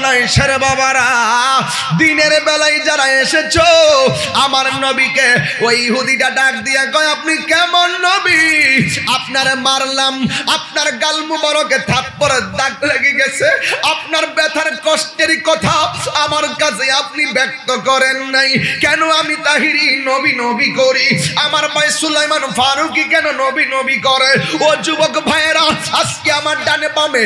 নাই সেরে বাবারা, দিনের বেলায় যারা এসেছো আমার নবীকে ওই ইহুদিটা ডাক দিয়ে কয় আপনি কেমন নবী? আপনারে মারলাম, আপনার গাল মুবারকে থাপ্পড়ের দাগ লেগে গেছে, আপনার ব্যথার কষ্টের কথা আমার কাছে আপনি ব্যক্ত করেন নাই কেন? আমি তাহিরি নবী নবী করি, আমার ভাই সুলাইমান ফারুকি কেন নবী নবী করে? ও যুবক ভাইয়েরা, আজকে আমার ডানে বামে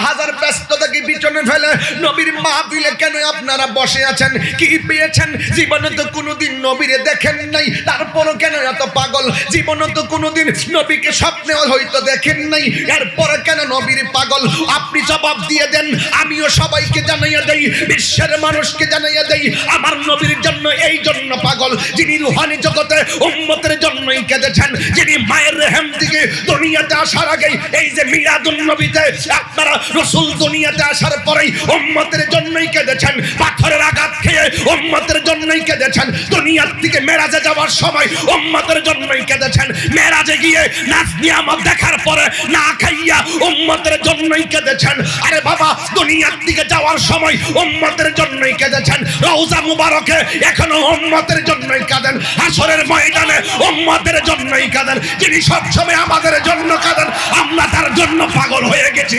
হাজার ব্যস্ততাকে পিছনে ফেলে নবীর মাহফিলে কেন আপনারা বসে আছেন? কি পেয়েছেন? জীবনে তো কোনোদিন নবীরে দেখেন নাই, তারপরও কেন এত পাগল? জীবনে তো কোনোদিন নবীকে স্বপ্নে হয়তো দেখেন নাই, এরপরে কেন নবীর পাগল? আপনি জবাব দিয়ে দেন, আমিও সবাইকে জানাইয়া দেই, বিশ্বের মানুষকে জানাইয়া দেই, আমার নবীর জন্য এই জন্য পাগল যিনি রুহানি জগতে উম্মতের জন্যই কেঁদেছেন, যিনি মায়ের রেহেম থেকে দুনিয়াতে আসার আগেই এই যে মিলাদুন নবীতে আপনারা রাসূল দুনিয়াতে আসার পরেই উম্মতের জন্যই কেঁদেছেন, পাথরের আঘাত খেয়ে উম্মতের জন্যই কেঁদেছেন, দুনিয়ার থেকে মেরাজে যাওয়ার সময় উম্মতের জন্যই কেঁদেছেন, মেরাজে গিয়ে নাচ নিয়ামত দেখার পরে না খাইয়া উম্মতের জন্যই কেঁদেছেন। আরে বাবা, দুনিয়ার দিকে যাওয়ার সময় উম্মতের জন্যই কেঁদেছেন, রওজা মুবারকে এখনো উম্মতের জন্যই কাঁদেন, হাসরের ময়দানে উম্মতের জন্যই কাঁদেন, যিনি সব সময় আমাদের জন্য কাঁদেন, আমরা তার জন্য পাগল হয়ে গেছি।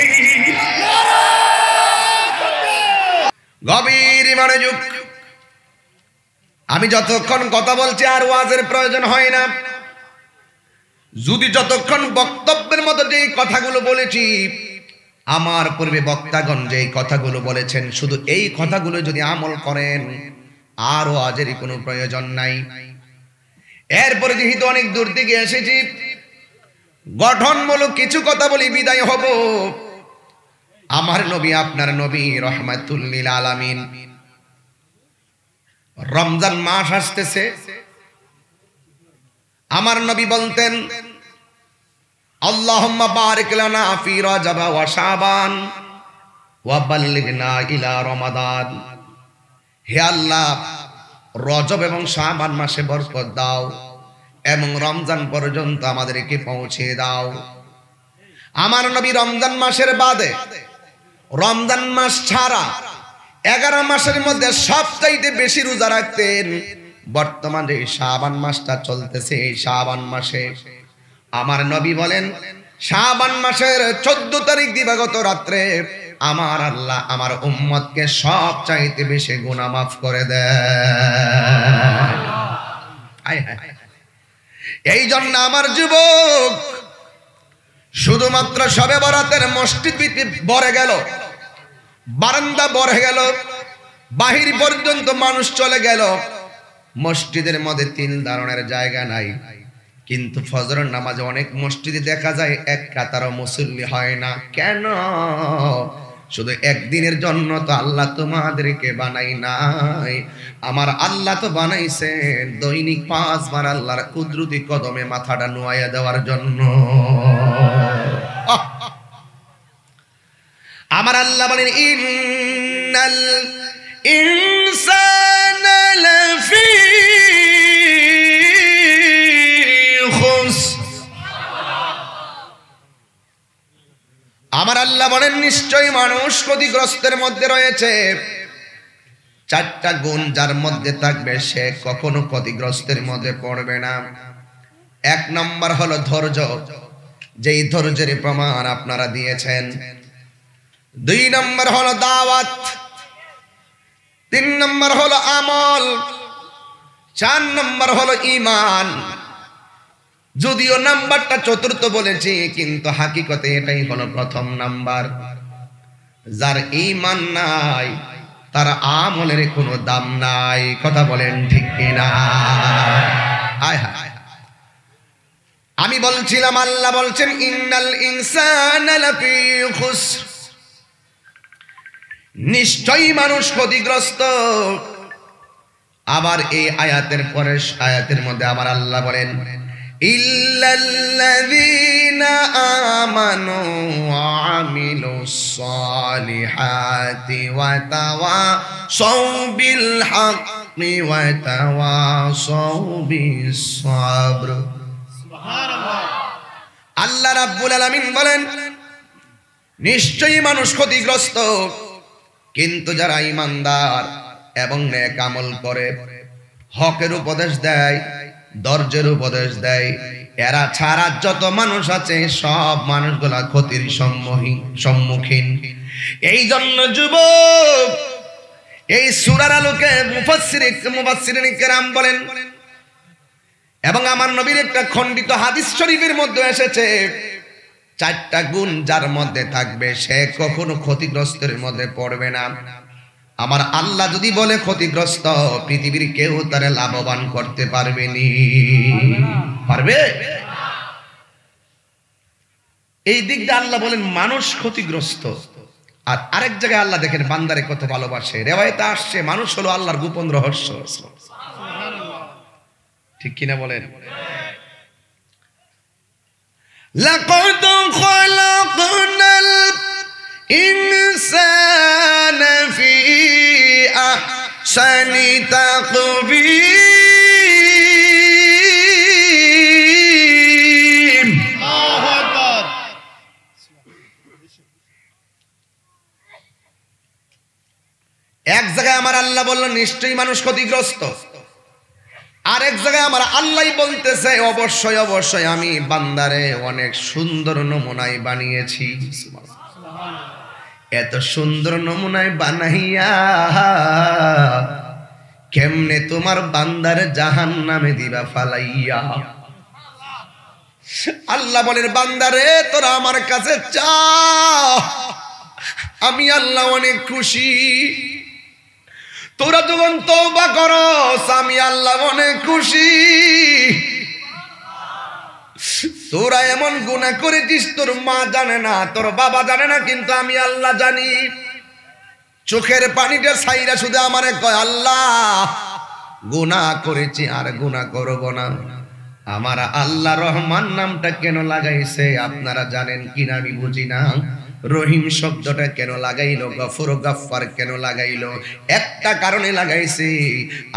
গভীর মনোযোগ। আমি যতক্ষণ কথা বলছি আর ওয়াজের প্রয়োজন হয় না। যদি যতক্ষণ বক্তব্যের মতো যে কথাগুলো বলেছি, আমার পূর্বে বক্তাগণ যে কথাগুলো বলেছেন, শুধু এই কথাগুলো যদি আমল করেন আর ওয়াজেরই কোনো প্রয়োজন নাই। এরপরে যেহেতু অনেক দূর থেকে এসেছি, গঠনমূলক কিছু কথা বলি বিদায় হব। আমার নবী, আপনার নবী রহমাতুল লিল আলামিন, রমজান মাস আসতেছে, আমার নবী বলতেন আল্লাহুম্মা বারিক লানা ফি রাজাব ওয়া শাবান ওয়া বাল্লিগনা ইলা রমাদান। হে আল্লাহ, রজব এবং শাবান মাসে বরকত দাও এবং রমজান পর্যন্ত আমাদেরকে পৌঁছে দাও। আমার নবী রমজান মাসের বাদে, রমজান মাস ছাড়া 11 মাসের মধ্যে সবচাইতে বেশি রোজা রাখতেন। বর্তমানে শাবান মাসটা চলতেছে, এই শাবান মাসে আমার নবী বলেন শাবান মাসের 14 তারিখ দিবাগত রাত্রে আমার আল্লাহ আমার উম্মতকে সবচাইতে বেশি গুনাহ মাফ করে দেয়। এই জন্য আমার যুবক, শুধুমাত্র শবে বরাতের মসজিদ ভরে গেল, বারান্দা ভরে গেল, বাহির পর্যন্ত মানুষ চলে গেল, মসজিদের মধ্যে 3 দাঁড়ানোর জায়গা নাই। কিন্তু ফজরের নামাজে অনেক মসজিদে দেখা যায় এক কাতারও মুসল্লি হয় না। কেন? শুধু একদিনের জন্য তো আল্লাহ তোমাদেরকে বানাই নাই, আমার আল্লাহ তো বানাইছেন দৈনিক 5 বার আল্লাহর কুদরতি কদমে মাথাটা নুয়াইয়া দেওয়ার জন্য। আমার আল্লাহ বলেন ইন্নাল ইনসানা লাফি খুসর। আমার আল্লাহ বলেন নিশ্চয়ই মানুষ ক্ষতিগ্রস্তের মধ্যে রয়েছে। 4টা গুণ যার মধ্যে থাকবে সে কখনো ক্ষতিগ্রস্তের মধ্যে পড়বে না। 1 নম্বর হলো ধৈর্য, যেই ধৈর্যের প্রমাণ আপনারা দিয়েছেন। 2 নম্বর হলো দাওয়াত, 3 নম্বর হলো আমল, 4 নম্বর হলো ঈমান। যদিও নাম্বারটা চতুর্থ বলেছি, কিন্তু হাকিকতে এটাই হলো প্রথম নাম্বার। যার ঈমান নাই তার আমলের কোনো দাম নাই। কথা বলেন ঠিক কিনা? হায় হায়, আমি বলছিলাম আল্লাহ বলছেন ইন্নাল ইনসানা লাফি খুসর, নিশ্চয়ই মানুষ ক্ষতিগ্রস্ত। আবার এই আয়াতের পরে আয়াতের মধ্যে আমার আল্লাহ বলেন ইল্লাল্লাযীনা আমানু ওয়া আমিলুস সালিহাতি ওয়া তাওয়াসাউ বিল হাক্কি ওয়া তাওয়াসাউ বিস সাবর। সুবহানাল্লাহ। আল্লাহ রাব্বুল আলামিন বলেন নিশ্চয়ই মানুষ ক্ষতিগ্রস্ত, কিন্তু যারা ঈমানদার এবং নেক আমল করে, হকের উপদেশ দেয়, ধৈর্যের উপদেশ দেয়, এরা ছাড়া যত মানুষ আছে সব মানুষগুলা ক্ষতির সম্মুখীন। এই জন্য যুবক, এই সূরার আলোকে মুফাসসিরিন কেরাম বলেন, এবং আমার নবীর একটা খণ্ডিত হাদিস শরীফের মধ্যে এসেছে, 4টা গুণ যার মধ্যে থাকবে সে কখনো ক্ষতিগ্রস্তের মধ্যে পড়বে না। আমার আল্লাহ যদি বলে ক্ষতিগ্রস্ত, পৃথিবীর কেউ তারে লাভবান করতে পারবে নি, পারবে? এই দিকটা আল্লাহ বলেন মানুষ ক্ষতিগ্রস্ত। আর আরেক জায়গায় আল্লাহ দেখেন বান্দারে কত ভালোবাসে। রিওয়ায়েতে আসছে মানুষ হলো আল্লাহর গোপন রহস্য। ঠিক কিনা বলেন? লাকাদ খালাকনাল ইনসানা ফি আহসানি তাকবীম। আল্লাহু আকবার। এক জায়গায় আমার আল্লাহ বললেন নিশ্চয়ই মানুষ ক্ষতিগ্রস্ত, আরেক জায়গায় আমার আল্লাহই বলতেছে অবশ্যই অবশ্যই আমি বান্দারে অনেক সুন্দর নমুনায় বানিয়েছি। এত সুন্দর নমুনায় বানাইয়া কেমনে তোমার বান্দারে জাহান্নামে দিবা ফালাইয়া। আল্লাহ বলেন বান্দারে তোরা আমার কাছে চা, আমি আল্লাহ অনেক খুশি। তোরা যখন তওবা করস আমি আল্লাহ অনেক খুশি। তোরা এমন গুনাহ করেছিস তোর মা জানে না, তোর বাবা জানে না, কিন্তু আমি আল্লাহ জানি। চোখের পানিটা ছাইরা শুধু আমারে কয় আল্লাহ গুনাহ করেছি আর গুনাহ করব না। আমার আল্লাহ রহমান নামটা কেন লাগাইছে আপনারা জানেন কিনা আমি বুঝি না। রহিম শব্দটা কেন লাগাইলো, গফুর গফফার কেন লাগাইলো? একটা কারণে লাগাইছে,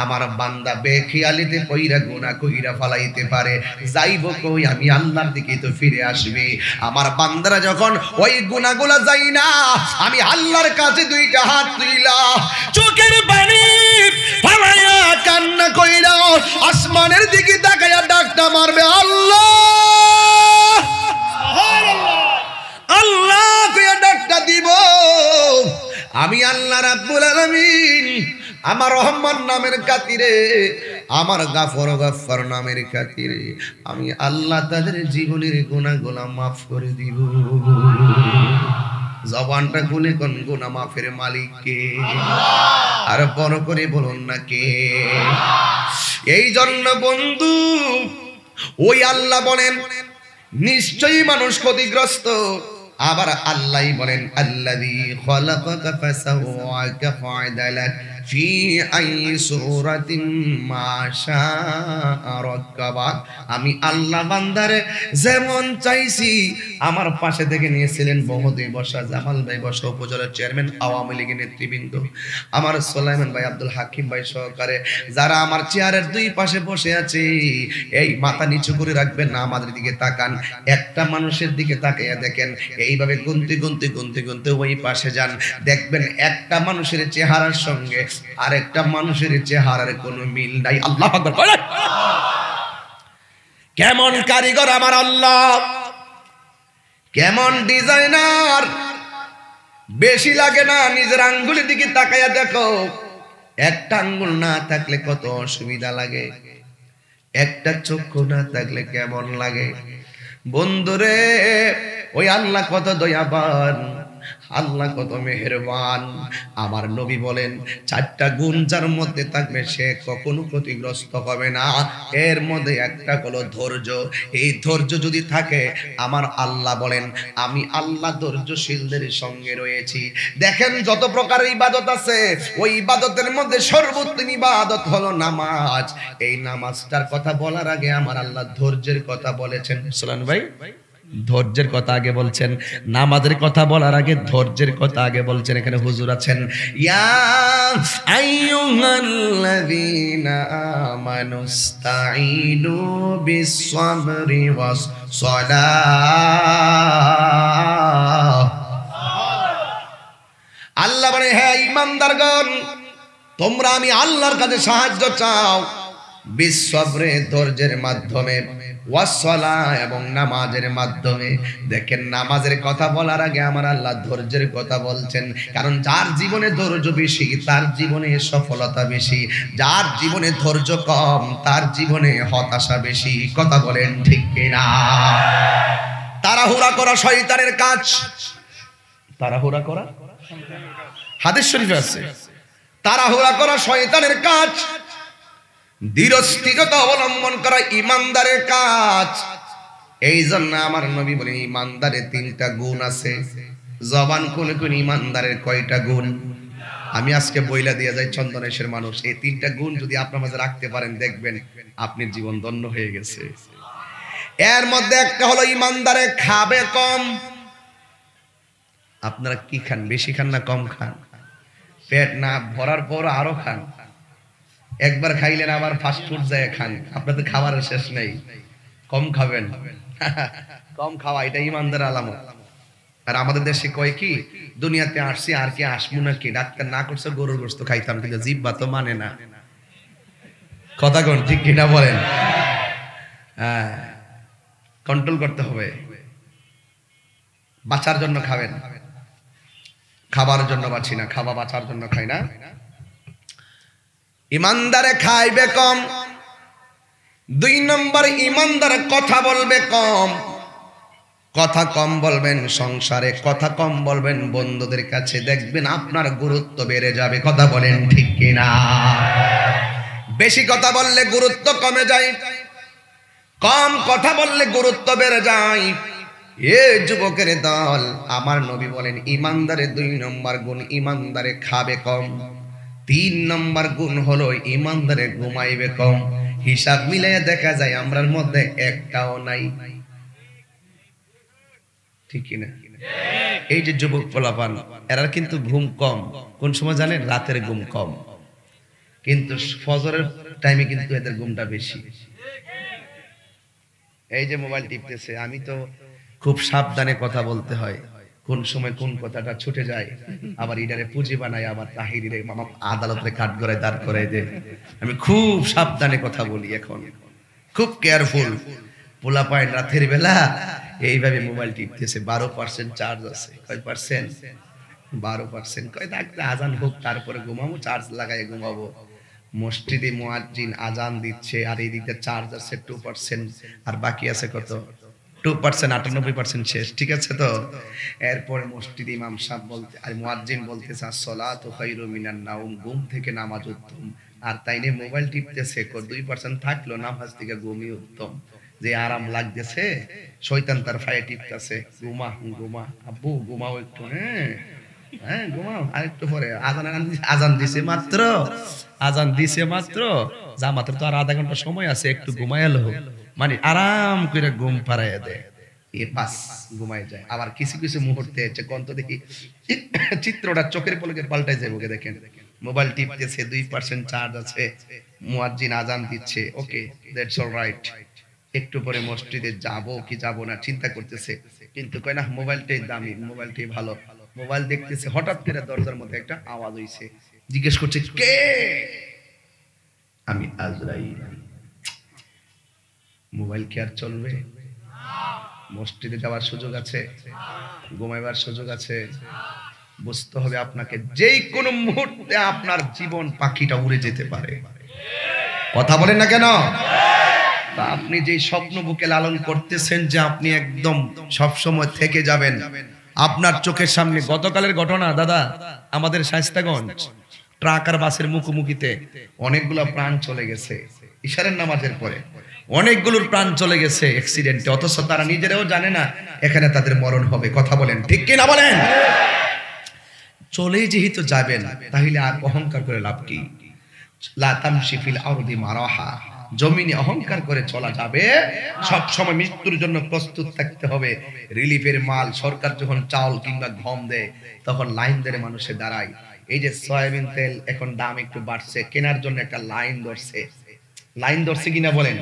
আমার বান্দা বেখিয়ালিতে কইরা গুনাহ কইরা ফালাইতে পারে, যাইব কই আমি আল্লাহর দিকে তো ফিরে আসবে। আমার বান্দারা যখন ওই গুনাহগুলা যাই না, আমি আল্লাহর কাছে দুইটা হাত তুইলা চোখের পানি ফালাইয়া কান্না কইরা আসমানের দিকে তাকায়া ডাকটা মারবে আল্লাহ আল্লাহ কইয়া ডাকটা দিব। আমি আল্লাহ রাব্বুল আলামিন আমার রহমান নামের খাতিরে, আমার গাফর গফফার নামের খাতিরে আমি আল্লাহ তাদের জীবনের গুনাহগুলো মাফ করে দিব। জবানটা খুলে কোন গুনাহ মাফের মালিক কে? আর বড় করে বলুন না কে? এই জন্য বন্ধু ওই আল্লাহ বলেন নিশ্চয়ই মানুষ ক্ষতিগ্রস্ত। আবার আল্লাহ বলেন আল্লাযী খালাকাকা ফাসাওয়াকা ফাআদালাক ফি আই সূরাতিন মা শাআ রাক্কাবাক। আমি আল্লাহ বান্দারে যেমন চাইছি আমার পাশে থেকে নিয়েছিলেন বহুদী বসা, জামাল ভাই বসা, উপজেলার চেয়ারম্যান, আওয়ামী লীগের নেতৃবৃন্দ, আমার সুলাইমান ভাই, আব্দুল হাকিম ভাই সহকারে যারা আমার চেয়ারের দুই পাশে বসে আছে, এই মাথা নিচু করে রাখবেন না, আমাদের দিকে তাকান, একটা মানুষের দিকে তাকাইয়া দেখেন, এইভাবে গুনতে গুনতে গুনতে গুনতে ওই পাশে যান, দেখবেন একটা মানুষের চেহারার সঙ্গে আরেকটা মানুষের চেহারার কোনো মিল নাই। আল্লাহু আকবার বলেন। কেমন কারিগর আমার আল্লাহ, কেমন ডিজাইনার। বেশি লাগে না, নিজের আঙ্গুলের দিকে তাকাইয়া দেখো, একটা আঙ্গুল না থাকলে কত অসুবিধা লাগে, একটা চক্ষু না থাকলে কেমন লাগে। বন্ধুরে ওই আল্লাহ কত দয়াবান, আল্লাহ কত মেহেরবান। আমার নবী বলেন 4টা গুণ যার মধ্যে থাকবে সে কখনো ক্ষতিগ্রস্ত হবে না। এর মধ্যে একটা হলো ধৈর্য। এই ধৈর্য যদি থাকে, আমার আল্লাহ বলেন আমি আল্লাহ ধৈর্যশীলদের সঙ্গে রয়েছি। দেখেন যত প্রকারের ইবাদত আছে, ওই ইবাদতের মধ্যে সর্বোত্তম ইবাদত হলো নামাজ। এই নামাজটার কথা বলার আগে আমার আল্লাহ ধৈর্যের কথা বলেছেন। সুলান ভাই ধৈর্যের কথা আগে বলছেন, নামাজের কথা বলার আগে ধৈর্যের কথা আগে বলছেন। এখানে হুজুর আছেন। ইয়া আইয়ুহাল্লাযীনা আমানুস্তাঈনু বিস-সাবরি ওয়াস-সালাহ। আল্লাহ বলে, হ্যাঁ ঈমানদারগণ, তোমরা আমি আল্লাহর কাছে সাহায্য চাও বিসবরে, ধৈর্যের মাধ্যমে, ওয়াসসালা, এবং নামাজের মাধ্যমে। দেখেন, নামাজের কথা বলার আগে আমার আল্লাহ ধৈর্যের কথা বলছেন, কারণ যার জীবনে ধৈর্য বেশি তার জীবনে সফলতা বেশি, যার জীবনে ধৈর্য কম তার জীবনে হতাশা বেশি। কথা বলেন ঠিক কিনা? তাড়াহুড়া করা শয়তানের কাজ। তাড়াহুড়া করা, হাদিস শরীফে আছে, তাড়াহুড়া করা শয়তানের কাজ, ধীরস্থিরতা অবলম্বন করা ঈমানদারের কাজ। এই জন্য আমার নবী বলেন, ঈমানদারের 3টা গুণ আছে। জবান কোনে কোন ঈমানদারের কয়টা গুণ? আমি আজকে বইলা দিয়ে যাই, চন্দনেশের মানুষ, এই 3টা গুণ যদি আপনার মাঝে রাখতে পারেন, দেখবেন আপনার জীবন ধন্য হয়ে গেছে। এর মধ্যে একটা হলো ঈমানদারে খাবে কম। আপনারা কি খান? বেশি খান না কম খান? পেট না ভরার পর আরো খান। একবার খাইলেন আবার ফাস্ট ফুড যায় খান, আপনাদের খাবারের শেষ নেই। কম খাবেন, কম খাওয়া, এটা ঈমানদার আলামত। আর আমাদের দেশে কয় কি, দুনিয়াতে আসছি আর কি আসবো নাকি, ডাক্তার না করছে গরুর গোশত খাইতাম, কিন্তু জিহ্বা তো মানে না। কথা কোন ঠিক কিনা বলেন? হ্যাঁ, কন্ট্রোল করতে হবে। বাঁচার জন্য খাবেন, খাবার জন্য বাঁচি না, খাওয়া বাঁচার জন্য খাই না। ঈমানদারে খাইবে কম। 2 নম্বর, ঈমানদারে কথা বলবে কম। কথা কম বলবেন সংসারে, কথা কম বলবেন বন্ধুদের কাছে, দেখবেন আপনার গুরুত্ব বেড়ে যাবে। কথা বলেন ঠিক কিনা? বেশি কথা বললে গুরুত্ব কমে যায়, কম কথা বললে গুরুত্ব বেড়ে যায়। এ যুবকের দল, আমার নবী বলেন ঈমানদারের 2 নম্বর গুণ, ঈমানদারে খাবে কম। 3 নম্বর গুণ হলো ঈমানদারে ঘুমাইবে কম। হিসাব মিলিয়ে দেখা যায় আমরার মধ্যে একটাও নাই। ঠিক কিনা? এই যে যুবক পোলাপান, এরা কিন্তু ঘুম কম। কোন সময় জানেন? রাতের ঘুম কম, কিন্তু ফজরের টাইমে কিন্তু এদের ঘুমটা বেশি। এই যে মোবাইল টিপতেছে, আমি তো খুব সাবধানে কথা বলতে হয়, কোন সময় কোন কথাটা ছুটে যায়, আবার ইডারে পুঁজি বানায়, আবার তাহিরিরে আদালতে কাঠগড়ায় দাঁড় করে দেয়। আমি খুব সাবধানে কথা বলি এখন, খুব কেয়ারফুল। পোলা পায় রাতের বেলা এইভাবে মোবাইল টিপতেছে, 12% চার্জ আছে। কয় পার্সেন্ট? 12%। কয় ডাক্তার আজান হোক তারপরে ঘুমাবো, চার্জ লাগাই ঘুমাবো। মসজিদে মুয়াজ্জিন আজান দিচ্ছে, আর এই দিকে চার্জ আছে 2%, আর বাকি আছে কত? 2%, 98% শেষ। ঠিক আছে তো? এরপরে মসজিদ ইমাম সাহেব বলতে, আর মুয়াজ্জিন বলতেছে আসসালাতু খায়রুম মিনান নাওম, ঘুম থেকে নামাজ উত্তম। আর তাইনে মোবাইল টিপতেছে, 2% থাকলো, নামাজ থেকে ঘুমই উত্তম। যে আরাম লাগতেছে, শয়তান তার ফায়ে টিপতেছে, ঘুমা ঘুমা আব্বু ঘুমাও একটু, হ্যাঁ হ্যাঁ ঘুমাও, আরেকটু পরে আজান দিছে মাত্র, আজান দিছে মাত্র, যা মাত্র তো আর আধা ঘন্টা সময় আছে, একটু ঘুমাইলো, মানে আরাম করে ঘুম পাড়াইয়া দেয়, এ পাস ঘুমাই যায়। আবার কিছু কিছু মুহূর্তে কন্ত দেখি চিত্রটা চোখের পলকে পাল্টাই যায়। ওকে দেখেন, মোবাইল টিপতেছে, 2% চার্জ আছে, মুয়াজ্জিন আজান দিচ্ছে, ওকে দ্যাটস অলরাইট, একটু পরে মসজিদে যাবো কি যাবো না চিন্তা করতেছে, কিন্তু কয় না মোবাইলটাই দামি, মোবাইলটাই ভালো। মোবাইল দেখতেছে, হঠাৎ করে দরজার মধ্যে একটা আওয়াজ হইছে, জিজ্ঞেস করছে কে? আমি আজরাইল। মোবাইল কি আর চলবে? মসজিদে যাওয়ার সুযোগ আছে, ঘুমাইবার সুযোগ আছে। বুঝতে হবে আপনাকে, যেই কোনো মুহূর্তে আপনার জীবন পাখিটা উড়ে যেতে পারে। কথা বলেন না কেন? তা আপনি যে স্বপ্ন বুকে লালন করতেছেন যে আপনি একদম সব সময় থেকে যাবেন, আপনার চোখের সামনে গতকালের ঘটনা দাদা, আমাদের শায়েস্তাগঞ্জ ট্রাক আর বাসের মুখোমুখিতে অনেকগুলো প্রাণ চলে গেছে ইশারের নামাজের পরে, অনেকগুলোর প্রাণ চলে গেছে অ্যাক্সিডেন্টে, অথচ তারা নিজেরাও জানে না এখানে তাদের মরণ হবে। কথা বলেন ঠিক কি না বলেন? চলেই যেহেতু যাবেন, তাহলে আর অহংকার করে লাভ কি? লা তামশি ফিল আরদি মারাহা, জমিনে অহংকার করে চলা যাবে? সব সময় মৃত্যুর জন্য প্রস্তুত থাকতে হবে। রিলিফের মাল সরকার যখন চাউল কিংবা গম দেয়, তখন লাইন ধরে মানুষে দাঁড়ায়। এই যে সয়াবিন তেল এখন দাম একটু বাড়ছে, কেনার জন্য একটা লাইন ধরছে। লাইন ধরছে কিনা বলেন?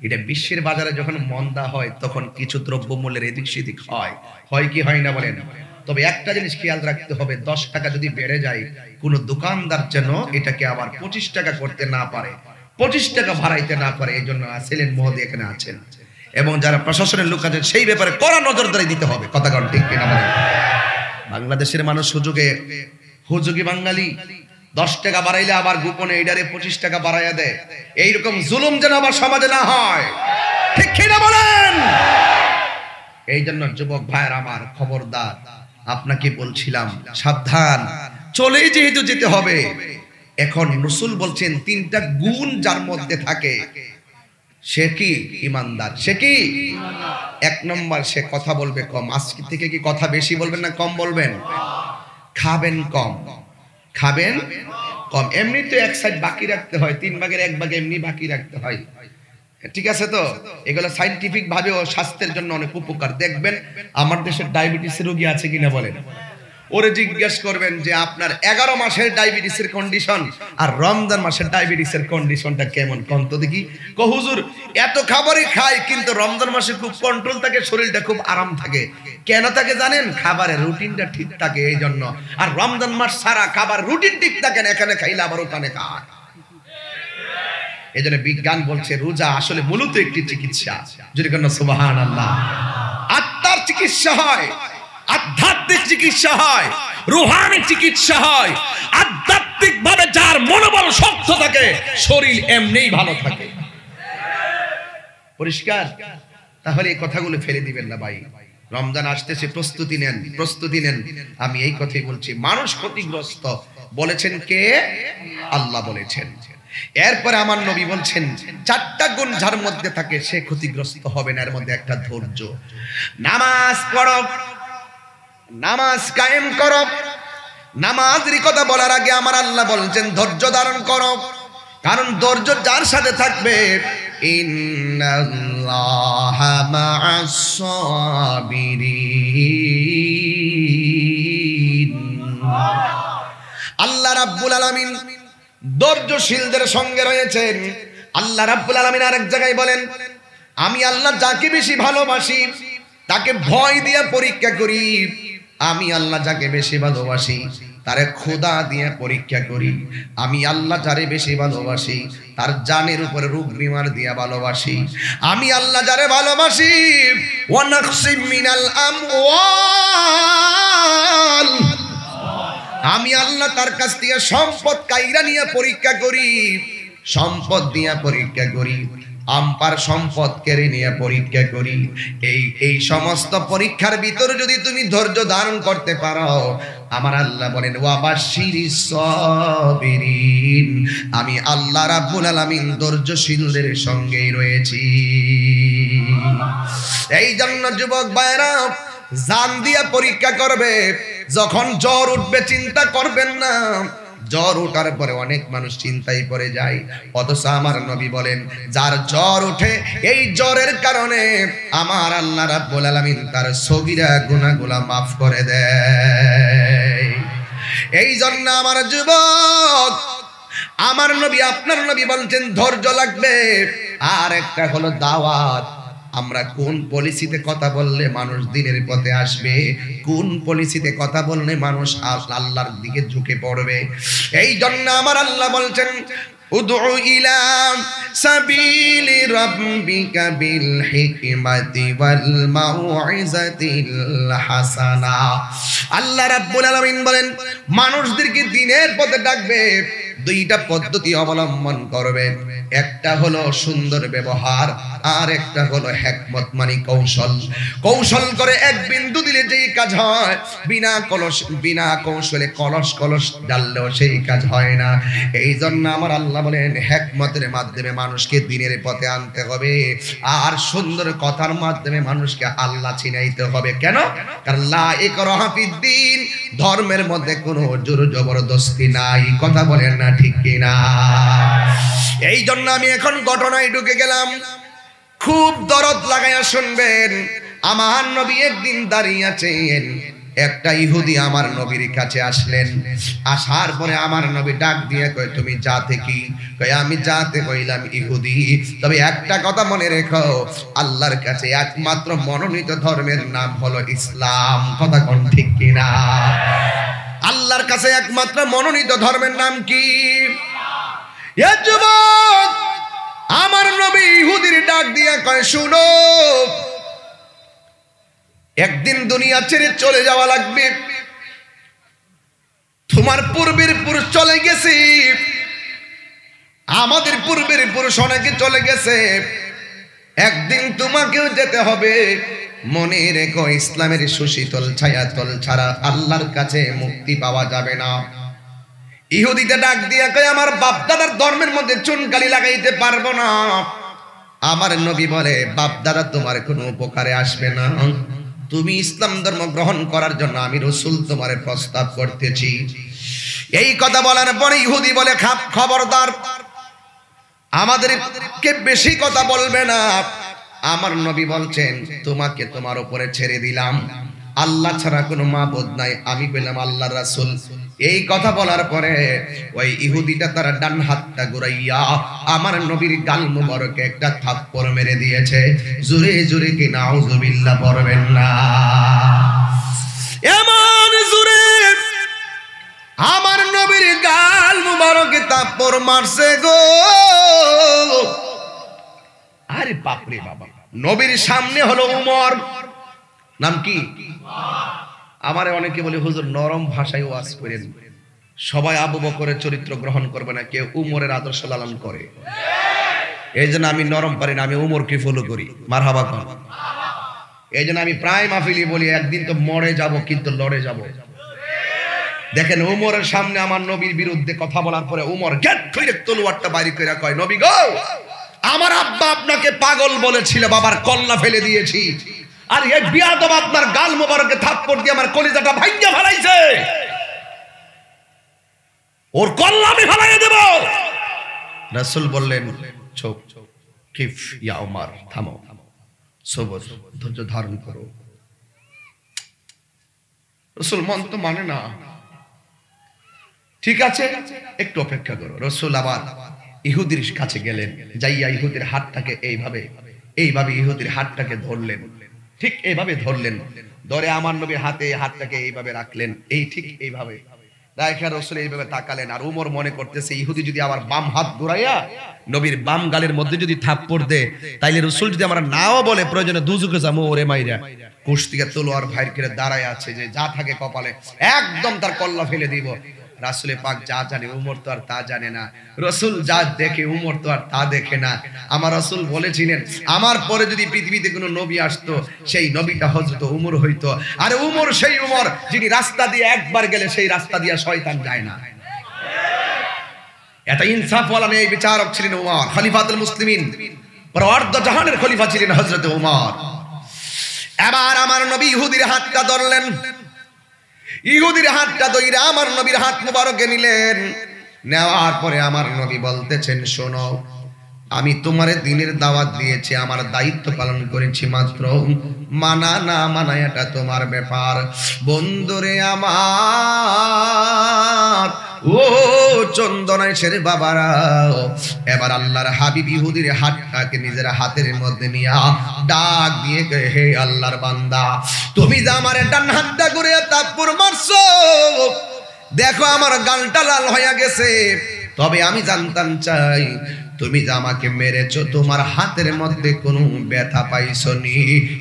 এটা বিশ্বের বাজারে যখন মন্দা হয়, তখন কিছু দ্রব্যমূল্যের এদিক সেদিক হয়, হয় কি হয় না বলেন? তবে একটা জিনিস খেয়াল রাখতে হবে, 10 টাকা যদি বেড়ে যায়, কোনো দোকানদার যেন এটাকে আবার 25 টাকা করতে না পারে, 25 টাকা বাড়াইতে না পারে। এই জন্য সেলিম মহোদয় এখানে আছেন এবং যারা প্রশাসনের লোক আছেন সেই ব্যাপারে কড়া নজরদারি দিতে হবে। কথা কারণ ঠিক কিনা বলেন? বাংলাদেশের মানুষ হুজুগে বাঙালি 10 টাকা বাড়াইলে আবার গোপনে এইডারে 25 টাকা বাড়াইয়া দেয়। এইরকম জুলুম যেন আবার সমাজে না হয়, ঠিক কিনা বলেন? এই জন্য যুবক ভাইয়ের আমার, খবরদার, আপনাকে বলছিলাম সাবধান, চলেই যেহেতু যেতে হবে। এখন রাসূল বলছেন 3টা গুণ যার মধ্যে থাকে সে কি ইমানদার। সে কি? 1 নম্বর, সে কথা বলবে কম। আজকে থেকে কি কথা বেশি বলবেন না কম বলবেন? খাবেন কম, খাবেন কম। এমনি তো 1 সাইড বাকি রাখতে হয়, 3 ভাগের 1 ভাগ এমনি বাকি রাখতে হয়, ঠিক আছে তো? এগুলো সায়েন্টিফিক ভাবেও স্বাস্থ্যের জন্য অনেক উপকার। দেখবেন আমার দেশে ডায়াবেটিসের রোগী আছে কিনা বলেন, ওরে জিজ্ঞেস করবেন যে আপনার 11 মাসের ডায়াবেটিসের কন্ডিশন আর রমজান মাসের ডায়াবেটিসের কন্ডিশনটা কেমন, কোন তো দেখি। হুজুর এত খাবারই খায় কিন্তু রমজান মাসে খুব কন্ট্রোল থাকে, শরীরটা খুব আরাম থাকে। কেন থাকে জানেন? খাবারের রুটিনটা ঠিক থাকে এই জন্য। আর রমজান মাস সারা খাবার রুটিন ঠিক থাকে না, এখানে খাইলে আবার ওখানে খায়। এই জন্য বিজ্ঞান বলছে রোজা আসলে মূলত একটি চিকিৎসা। যদি কেন সুবহানাল্লাহ। আত্মার চিকিৎসা হয়, আধ্যাত্মিক চিকিৎসা হয়, রূহানি চিকিৎসা হয়। আধ্যাত্মিক ভাবে যার মনোবল শক্ত থাকে শরীর এমনিই ভালো থাকে। পরিষ্কার? তাহলে এই কথাগুলো ফেলে দিবেন না ভাই। রমজান আসতেছে, প্রস্তুতি নেন, প্রস্তুতি নেন। আমি এই কথাই বলছি, মানুষ ক্ষতিগ্রস্ত বলেছেন কে? আল্লাহ বলেছেন। এরপরে আমার নবী বলছেন 4টা গুণ যার মধ্যে থাকে সে ক্ষতিগ্রস্ত হবে না। এর মধ্যে একটা ধৈর্য। নামাজ পড়ো, নামাজ কায়েম করো। নামাজের কথা বলার আগে আমার আল্লাহ বলছেন ধৈর্য ধারণ করো, কারণ ধৈর্য যার সাথে থাকবে ইন্নাল্লাহা মা'আস সাবিরিন। আল্লাহ রাব্বুল আলামিন ধৈর্যশীলদের সঙ্গে রয়েছেন। আল্লাহ রাব্বুল আলামিন আরেক জায়গায় বলেন, আমি আল্লাহ যাকে বেশি ভালোবাসি তাকে ভয় দিয়ে পরীক্ষা করি। আমি আল্লাহ যাকে বেশি ভালোবাসি তারে খোদা দিয়ে পরীক্ষা করি। আমি আল্লাহ যারে বেশি ভালোবাসি তার জানের উপরে রোগ বিমার দিয়ে ভালোবাসি। আমি আল্লাহ যারে ভালোবাসি ওয়া নাকসিম মিনাল আমওয়াল, আমি আল্লাহ তার কাছ থেকে সম্পদ কাইরা নিয়ে পরীক্ষা করি, সম্পদ দিয়ে পরীক্ষা করি, আমপার সম্পদ কেড়ে নিয়ে পরীক্ষা করি। এই সমস্ত পরীক্ষার ভিতরে যদি তুমি ধৈর্য ধারণ করতে পারো, আমার আল্লাহ বলেন ওয়াবাশশিরিস সাবিরিন, আমি আল্লাহ রাব্বুল আলামিন ধৈর্যশীলদের সঙ্গেই রয়েছি। এই জন্য যুবক ভাইরা জান দিয়া পরীক্ষা করবে। যখন জ্বর উঠবে চিন্তা করবেন না। জ্বর ওঠার পরে অনেক মানুষ চিন্তায় পড়ে যায়, অথচ আমার নবী বলেন যার জ্বর ওঠে এই জ্বরের কারণে আমার আল্লাহ রাব্বুল আলামিন তার সগীরা গুনাহগুলো মাফ করে দেয়। এই জন্য আমার যুবক, আমার নবী আপনার নবী বলছেন ধৈর্য লাগবে। আর একটা হলো দাওয়াত। আমরা কোন পলিসিতে কথা বললে মানুষ দিনের পথে আসবে, কোন পলিসিতে কথা বললে মানুষ আল্লাহর দিকে ঝুঁকে পড়বে। এই জন্য আমার আল্লাহ বলছেন উদউ ইলা সাবিলি রাব্বিকা বিল হিকমাতি ওয়াল মাউইজাতিল হাসানা। আল্লাহ রাব্বুল আলামিন বলেন মানুষদেরকে দিনের পথে ডাকবে, 2টা পদ্ধতি অবলম্বন করবে। একটা হলো সুন্দর ব্যবহার, আর একটা হলো হিকমত মানে কৌশল। কৌশল করে এক বিন্দু দিলে যেই কাজ হয়, বিনা কৌশলে কলস ডাললেও সেই কাজ হয় না। এই জন্য আমার আল্লাহ বলেন হিকমতের মাধ্যমে মানুষকে দিনের পথে আনতে হবে, আর সুন্দর কথার মাধ্যমে মানুষকে আল্লাহ চিনাইতে হবে। কেন? কারণ লা ইকরাহা ফিদ্দিন, ধর্মের মধ্যে কোনো জোর জবরদস্তি নাই। কথা বলেন না ঠিক কিনা? এই জন্য আমি এখন ঘটনায় ঢুকে গেলাম, খুব দরদ লাগাইয়া শুনবেন। আমার নবী একদিন দাঁড়িয়ে আছেন, একটা ইহুদি আমার নবীর কাছে আসলেন। আসার পরে আমার নবী ডাক দিয়ে কয়, তুমি জাতে কি? কয়, আমি জাতে কইলাম ইহুদি। তবে একটা কথা মনে রেখো, আল্লাহর কাছে একমাত্র মনোনীত ধর্মের নাম হলো ইসলাম। কথা কোন ঠিক কিনা? আল্লাহর কাছে একমাত্র মনোনীত ধর্মের নাম কি? এ যুবক, আমার নবী ইহুদির ডাক দিয়ে কয়, শুনো, একদিন দুনিয়া ছেড়ে চলে যাওয়া লাগবে। তোমার পূর্বের পুরুষ চলে গেছে, আমাদের পূর্বের পুরুষ অনেকে চলে গেছে, একদিন তোমাকেও যেতে হবে। মনে রেখো, ইসলামের সুশীতল ছায়াতল ছাড়া আল্লাহর কাছে মুক্তি পাওয়া যাবে না। ইহুদিতে ডাক দিয়া কয়, আমার বাপ দাদার ধর্মের মধ্যে চুনকালি লাগাইতে পারবো না। আমার নবী বলে, বাপ দাদা তোমার কোনো উপকারে আসবে না। তুমি ইসলাম ধর্ম গ্রহণ করার জন্য আমি রাসূল তোমার প্রস্তাব করতেছি। এই কথা বলার পরে ইহুদি বলে, খবরদার, আমাদেরকে বেশি কথা বলবে না। আমার নবী বলছেন, তোমাকে তোমার উপরে ছেড়ে দিলাম, আল্লাহ ছাড়া কোনো মাবুদ নাই, আমি পেলাম আল্লাহর রাসূল। এই কথা বলার পরে ওই ইহুদিটা তার ডান হাতটা ঘুরাইয়া আমার নবীর গাল মুবারকে একটা থাপ্পড় মেরে দিয়েছে। জোরে জোরে কি নাউজুবিল্লাহ পড়বেন না? এমন জোরে আমার নবীর গাল মুবারকে থাপ্পড় মারছে গো। আরে বাপরে বাবা, নবীর সামনে হলো উমর। নাম কি? আমারে অনেকে বলে, হুজুর নরম ভাষায় ওয়াজ করেন, সবাই আবু বকরের চরিত্র গ্রহণ করবে না, কেউ উমরের আদর্শ লালন করে। এই জন্য আমি নরম পারি না, আমি উমরকে ফলো করি। মারহাবা কর। এই জন্য আমি প্রায় মাহফিলি বলি, একদিন তো মরে যাব, কিন্তু লড়ে যাব। দেখেন, উমরের সামনে আমার নবীর বিরুদ্ধে কথা বলার পরে উমর গেট করে তলোয়ারটা বাইরে করে কয়, নবী গো, আমার আব্বা আপনাকে পাগল বলেছিল, বাবার কল্লা ফেলে দিয়েছি, আর এই বিয়াদব আপনার গাল মোবারকে থাপ্পড় দিয়ে আমার কলিজাটা ভাঙিয়ে ফেলাইছে, ওর কল্লা আমি ফেলাইয়ে দেব। রাসূল বললেন, চুপ, কিফ ইয়া উমর, থামো, সবর, ধৈর্য ধারণ করো। রাসূল মন তো মানে না, ঠিক আছে একটু অপেক্ষা করো। রাসূল আবার ইহুদির কাছে গেলেন, যাইয়া ইহুদির হাতটাকে এইভাবে ইহুদির হাতটাকে ধরলেন, ঠিক এইভাবে ধরলেন, ধরে আমার নবীর হাতটাকে এইভাবে রাখলেন, এই ঠিক এইভাবে রাখা রাসূল এইভাবে তাকালেন। আর উমর মনে করতেছে, ইহুদি যদি আবার বাম হাত ঘুরাইয়া নবীর বাম গালের মধ্যে যদি থাপ্পড় দেয়, তাইলে রাসূল যদি আমরা নাও বলে প্রয়োজনে দুজুকে যাবো, ওরে মাইরা কুস্তিকে তলোয়ার ভাইর করে দাঁড়ায় আছে, যে যা থাকে কপালে একদম তার কল্লা ফেলে দিব। রাসূলে পাক যা জানে উমর তো আর তা জানে না, রাসূল যা দেখে উমর তো আর তা দেখে না। আমার রাসূল বলেছিলেন, আমার পরে যদি পৃথিবীতে কোনো নবী আসতো, সেই নবীটা হযরত উমর হইতো। আর উমর সেই উমর যিনি রাস্তা দিয়ে একবার গেলে সেই রাস্তা দিয়ে শয়তান যায় না। এটা ইনসাফওয়ালা নেই বিচারক ছিলেন উমর, খলিফাতুল মুসলিমিন, পরওয়ার্দ জাহানের খলিফা ছিলেন হযরত উমর। এবার আমার নবী ইহুদির হাতটা ধরলেন, ইহুদির হাতটা ধইরা আমার নবীর হাত মুবারকে নিলেন। নেওয়ার পরে আমার নবী বলতেছেন, শোনো, আমি তোমারে দ্বীনের দাওয়াত দিয়েছি, আমার দায়িত্ব পালন করেছি মাত্র, মানা না মানা এটা তোমার ব্যাপার। বন্ধুরে আমার, ও চন্দনাইশের বাবারা, এবার আল্লাহর হাবিব ইহুদির হাতটাকে নিজের হাতের মধ্যে নিয়া ডাক দিয়ে কয়, হে আল্লাহর বান্দা, তুমি যে আমার ডান হাতটা করে থাপ্পড় মারছো, দেখো আমার গালটা লাল হয়ে গেছে, তবে আমি জানতাম চাই, তুমি যে আমাকে মেরেছো, তোমার হাতের মধ্যে কোনো ব্যথা পাইছো নি?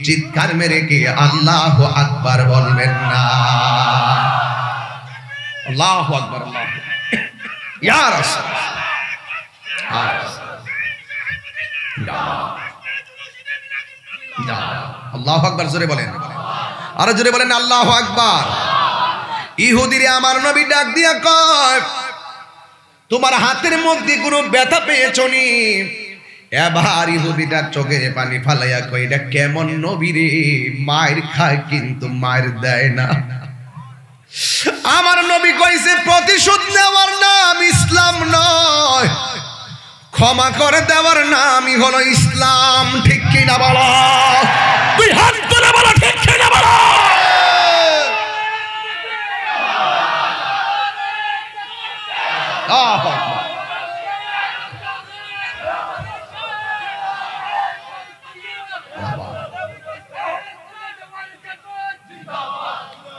চিৎকার মেরে কি আল্লাহু আকবার বলবেন না? আল্লাহু আকবার, আল্লাহু ইয়া রাসূল, আল্লাহু আকবার জোরে বলেন, আরো জোরে বলেন আল্লাহু আকবার। ইহুদিরে আমার নবী ডাক দিয়া কয়, তোমার হাতের মধ্যে কোনো ব্যথা পেয়েছো নি? এবার ইহুদিটা চোখে পানি ফালাইয়া কয়, এটা কেমন নবী রে, মায়ের খায় কিন্তু মায়ের দেয় না। আমার নবী কইছে, প্রতিশোধ নেওয়ার নাম ইসলাম নয়, ক্ষমা করে দেওয়ার নামই হলো ইসলাম। ঠিক কিনা বলো? তুই হাত তুলে বলো, ঠিক কিনা বলো?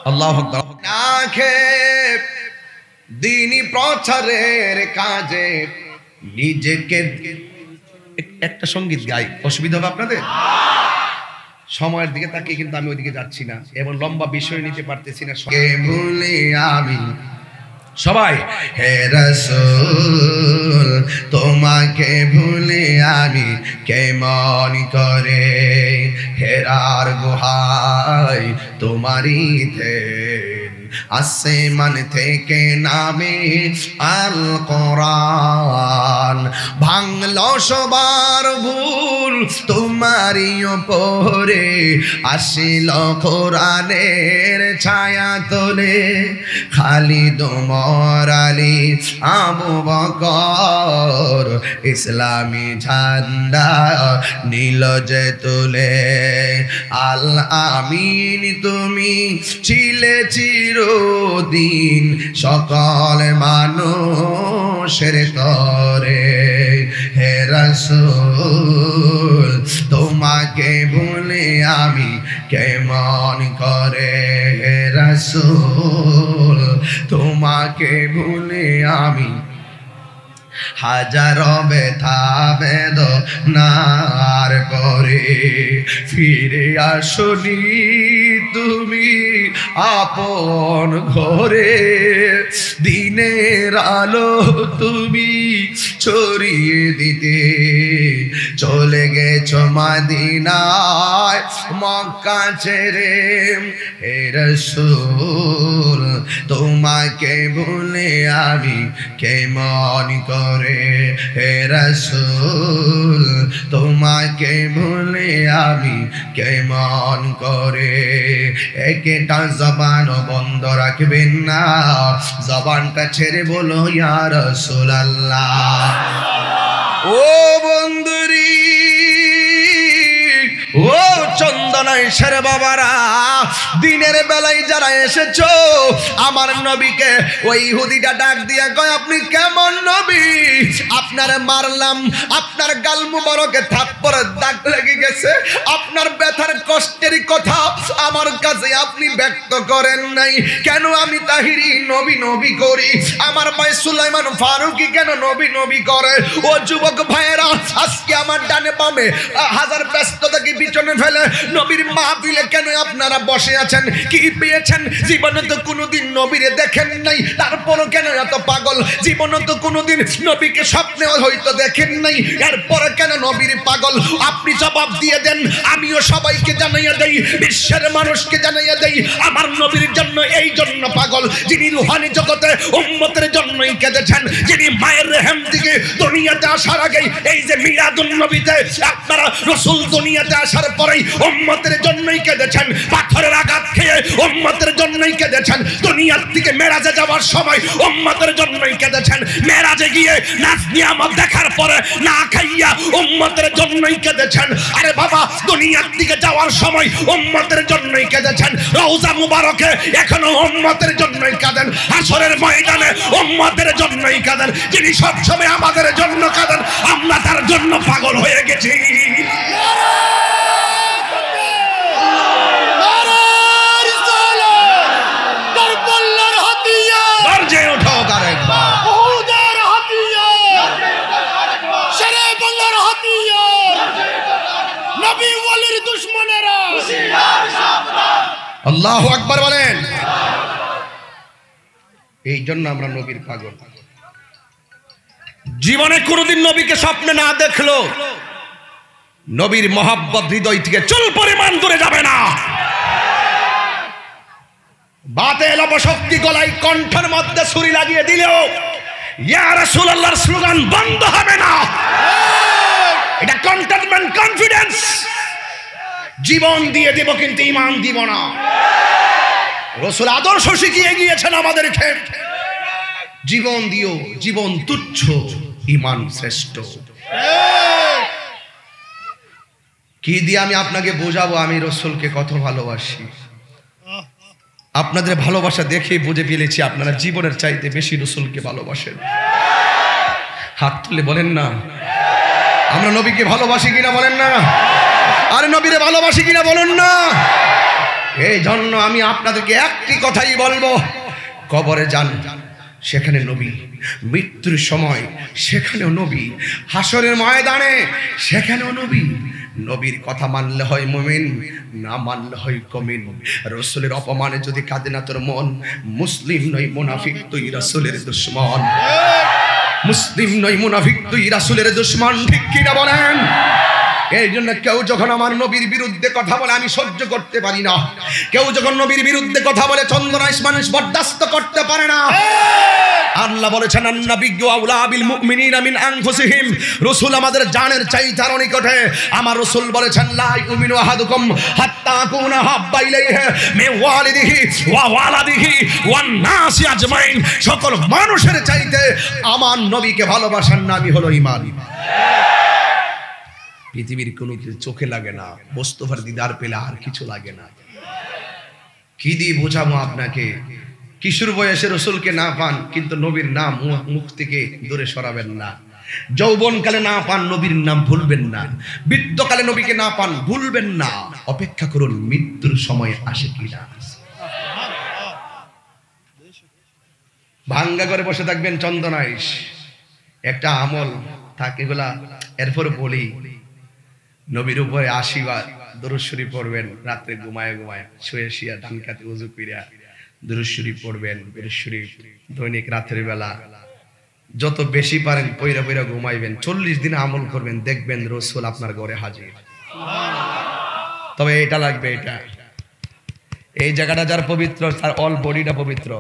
আল্লাহু আকবার। না খেয়ে দ্বীনি প্রচারের কাজে নিজেকে, একটা সঙ্গীত গাই, অসুবিধা হবে আপনাদের? সময়ের দিকে তাকিয়ে কিন্তু আমি ওইদিকে যাচ্ছি না, এবং লম্বা বিষয় নিতে পারতেছি না। ভুলে আমি সবাই, হে রাসূল তোমাকে ভুলে আমি কেমন করে, হেরার গুহায় তোমারই থেন, আসমান থেকে নামে আল কোরআন, ভাঙলো সবার ভুল তোমারই উপরে, আসিল কোরআনের ছায়া তোলে, খালিদ ওমর আলী আবু বকর ইসলামী ঝান্ডা নীল যে তুলে, আল আমিন তুমি ছিলে চিরদিন সকল মানুষের তরে, হে রাসূল তোমাকে ভুলে আমি কেমন করে, হে রাসূল তোমাকে ভুলে আমি হাজারো ব্যথা বেদনার পরে, ফিরে আসনি তুমি আপন ঘরে, দিনের আলো তুমি ছড়িয়ে দিতে, চলে গেছো মদিনায় মক্কা ছেড়ে, হে রাসূল তোমাকে ভুলে আমি কেমন করে, হে রাসূল তোমাকে ভুলে আমি কেমন করে, একটা জবান বন্ধ রাখবেন না, জবানটা ছেড়ে বলো ইয়া রাসূলুল্লাহ। ও বন্ধুরি, ও চন্দনাইশের বাবারা, দিনের বেলায় যারা এসেছো আমার নবীকে, ওই ইহুদিটা ডাক দিয়ে কয় আপনি কেমন নবী, আপনার মারলাম, আপনার গাল মুবারকে থাপ্পড়ের দাগ লেগে গেছে, আপনার ব্যথার কষ্টের কথা আমার কাছে আপনি ব্যক্ত করেন নাই, কেন আমি তাহিরি নবী নবী করি, আমার ভাই সুলাইমান ফারুকি কেন নবী নবী করে? ও যুবক ভাইয়েরা, আজকে আমার ডানে বামে হাজার ব্যস্ততাকে পিছনে ফেলে নবীর মাহফিলে কেন আপনারা বসে আছেন? কি পেয়েছেন? জীবনে তো কোনোদিন নবীরে দেখেন নাই, তারপরও কেন এত পাগল? জীবনে তো কোনোদিন নবীকে স্বপ্নে হয়তো দেখেন নাই, এরপরে কেন নবীর পাগল? আপনি জবাব দিয়ে দেন, আমিও সবাইকে জানাইয়া দেই, বিশ্বের মানুষকে জানাইয়া দেই, আমার নবীর জন্য এই জন্য পাগল, যিনি রুহানি জগতে উম্মতের জন্যই কেঁদেছেন, যিনি মায়ের রেহেম থেকে দুনিয়াতে আসার আগে, এই যে মিলাদুন নবীতে আপনারা রাসূল দুনিয়াতে আসার পরেই উম্মতের জন্যই কেঁদেছেন, পাথরের আঘাত খেয়ে উম্মতের জন্যই কেঁদেছেন, দুনিয়ার থেকে মেরাজে যাওয়ার সময় উম্মতের জন্যই কেঁদেছেন, মেরাজে গিয়ে নাচ নিয়ামত দেখার পরে না খাইয়া উম্মতের জন্যই কেঁদেছেন, আরে বাবা দুনিয়ার দিকে যাওয়ার সময় উম্মতের জন্যই কেঁদেছেন, রওজা মুবারকে এখনো উম্মতের জন্যই কাঁদেন, হাসরের ময়দানে উম্মতের জন্যই কাঁদেন, যিনি সবসময় আমাদের জন্য কাঁদেন, আমরা তার জন্য পাগল হয়ে গেছি। আল্লাহু আকবার বলেন। এই জন্য আমরা নবীর পাগল। জীবনে কোনোদিন নবীকে স্বপ্নে না দেখলো, নবীর মহাব্বত হৃদয় থেকে চুল পরিমাণ দূরে যাবে না। বাতেল অপশক্তি গলায় কণ্ঠের মধ্যে ছুরি লাগিয়ে দিলেও ইয়া রাসূলুল্লাহর স্লোগান বন্ধ হবে না। এটা কন্টেনমেন্ট কনফিডেন্স। জীবন দিয়ে দেব কিন্তু ঈমান দিব না। রাসূল আদর্শ শিখিয়ে গিয়েছেন আমাদেরকে, জীবন দিও, জীবন তুচ্ছ, ঈমান শ্রেষ্ঠ। কি দিয়ে আমি আপনাকে বোঝাবো আমি রাসূলকে কত ভালোবাসি? আপনাদের ভালোবাসা দেখেই বুঝে ফেলেছি আপনারা জীবনের চাইতে বেশি রাসূলকে ভালোবাসেন। হাত তুলে বলেন না আমরা নবীকে ভালোবাসি কিনা, বলেন না আরে নবীরে ভালোবাসি কিনা বলুন না। এই জন্য আমি আপনাদেরকে একটি কথাই বলবো, কবরে যান সেখানে নবী, মৃত্যুর সময় সেখানেও নবী, হাসরের ময়দানে সেখানেও নবী। নবীর কথা মানলে হয় মুমিন, না মানলে হয় কমিন। রাসূলের অপমানে যদি কাঁদে না তোর মন, মুসলিম নয় মুনাফিক তুই রাসূলের দুশমন। মুসলিম নয় মুনাফিক তুই রাসূলের দুশমন, ঠিক কিনা বলেন? এই জন্য কেউ যখন আমার নবীর বিরুদ্ধে কথা বলে আমি সহ্য করতে পারি না। কেউ যখন নবীর বিরুদ্ধে কথা বলে চন্দনা মানুষ বরদাস্ত করতে পারে না। আল্লাহ বলেছেন আন-নাবিয়্যু আউলা বিল মুমিনিনা মিন আনফুসিহিম, রাসূল আমাদের জানের চাইতে আরো নিকটে। আমার রাসূল বলেছেন লা ইউমিনু আহাদুকুম হাত্তা আকুনা হাব্বা ইলাইহি মিন ওয়ালিদিহি ওয়া ওয়ালাদিহি ওয়ান নাসি আজমাইন, সকল মানুষের চাইতে আমার নবীকে ভালোবাসার নামই হলো ঈমান। পৃথিবীর কোনো কিছু চোখে লাগে না, মোস্তফার দিদার পেলে আর কিছু লাগে না। কি দিয়ে বোঝাবো আপনাকে? কিশোর বয়সে রাসূলকে না পান কিন্তু নবীর নাম মুখ থেকে দূরে সরাবেন না। যৌবনকালে না পান নবীর নাম ভুলবেন না। বৃদ্ধকালে নবীকে না পান ভুলবেন না। অপেক্ষা করুন মৃত্যুর সময় আসে কিনা। ভাঙ্গা করে বসে থাকবেন চন্দনাইশ, একটা আমল থাকে এগুলা। এরপর বলি নবীর উপরে 80 বার দরুদ শরীফ পড়বেন। রাতে ঘুমায় শুয়ে শুয়ে ডান কাতে ওযু কইরা দরুদ শরীফ পড়বেন। দরুদ শরীফ দৈনিক রাতের বেলা যত বেশি পারেন পয়রা পয়রা ঘুমাইবেন। 40 দিন আমল করবেন, দেখবেন রাসূল আপনার ঘরে হাজির। তবে এটা লাগবে, এটা এই জায়গাটা যার পবিত্র তার অল বডিটা পবিত্র,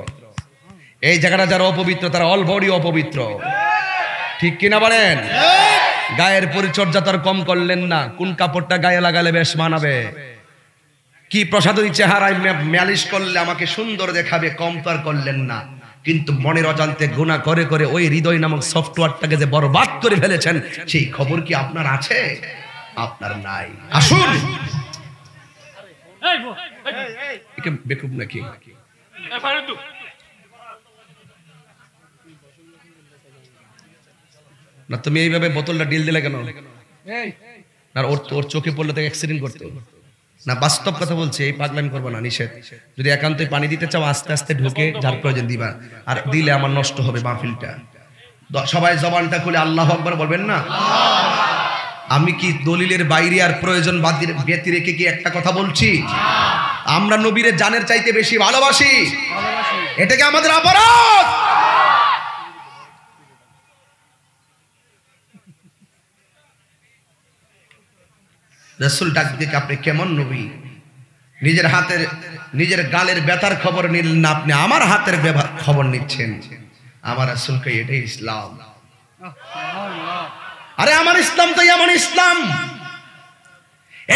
এই জায়গাটা যার অপবিত্র তার অল বডি অপবিত্র, ঠিক কিনা বলেন? গায়ের পরিচর্যা তার কম করলেন না। কোন কাপড়টা গায়ে লাগালে বেশ মানাবে, কি প্রসাদী চেহারায় মালিশ করলে আমাকে সুন্দর দেখাবে, কম তো আর করলেন না। কিন্তু মনের অজান্তে গুনাহ করে করে ওই হৃদয় নামক সফটওয়্যারটাকে যে বরবাদ করে ফেলেছেন, সেই খবর কি আপনার আছে? আপনার নাই। আসুন একে বেকুব নাকি? না তুমি এইভাবে বোতলটা ডিল দিলে কেন? না ওর চোখে পড়লে তো অ্যাক্সিডেন্ট করতে না। বাস্তব কথা বলছি, এই পাগলামি করবো না, নিষেধ। যদি একান্তই পানি দিতে চাও আস্তে আস্তে ঢুকে যার প্রয়োজন দিবা, আর দিলে আমার নষ্ট হবে মাহফিলটা। সবাই জবানটা খুলে আল্লাহু আকবার বলবেন না? আমি কি দলিলের বাইরে আর প্রয়োজন ব্যতি রেখে কি একটা কথা বলছি? আমরা নবীর জানের চাইতে বেশি ভালোবাসি, এটা কি আমাদের অপরাধ? রাসূল ডাক দিয়ে আপনি কেমন নবী? নিজের হাতের নিজের গালের ব্যথার খবর নিলেন না, আপনি আমার হাতের খবর নিচ্ছেন। আমার রাসূলকে এটাই ইসলাম। আরে আমার ইসলাম তো এমন ইসলাম,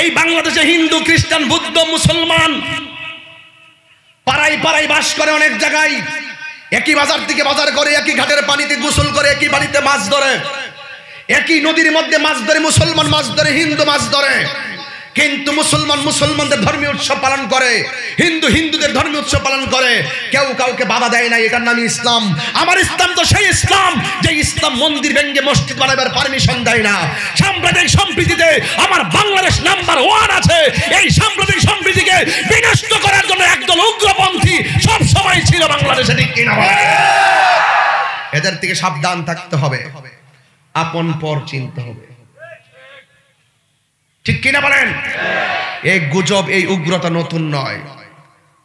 এই বাংলাদেশে হিন্দু খ্রিস্টান বৌদ্ধ মুসলমান পাড়ায় পাড়ায় বাস করে, অনেক জায়গায় একই বাজার থেকে বাজার করে, একই ঘাটের পানিতে গোসল করে, একই বাড়িতে মাছ ধরে, একই নদীর মধ্যে মাছ ধরে। মুসলমান মাছ ধরে, হিন্দু মাছ ধরে, কিন্তু মুসলমান মুসলমানদের ধর্মীয় উৎসব পালন করে, হিন্দু হিন্দুদের ধর্মীয় উৎসব পালন করে। কেউ কাউকে বাধা দেয় না, এটার নামই ইসলাম। আমার ইসলাম তো সেই ইসলাম যে ইসলাম মন্দির ভেঙে মসজিদ বানাবার পারমিশন দেয় না। সাম্প্রদায়িক সম্প্রীতিতে আমার বাংলাদেশ নাম্বার 1 আছে। এই সাম্প্রদায়িক সম্প্রীতিকে বিনষ্ট করার জন্য একদল উগ্রপন্থী সব সময় ছিল বাংলাদেশে, ঠিক কিনা? এদের থেকে সাবধান থাকতে হবে, আপন পর চিনতে হবে, ঠিক কিনা বলেন? এই গুজব এই উগ্রতা নতুন নয়।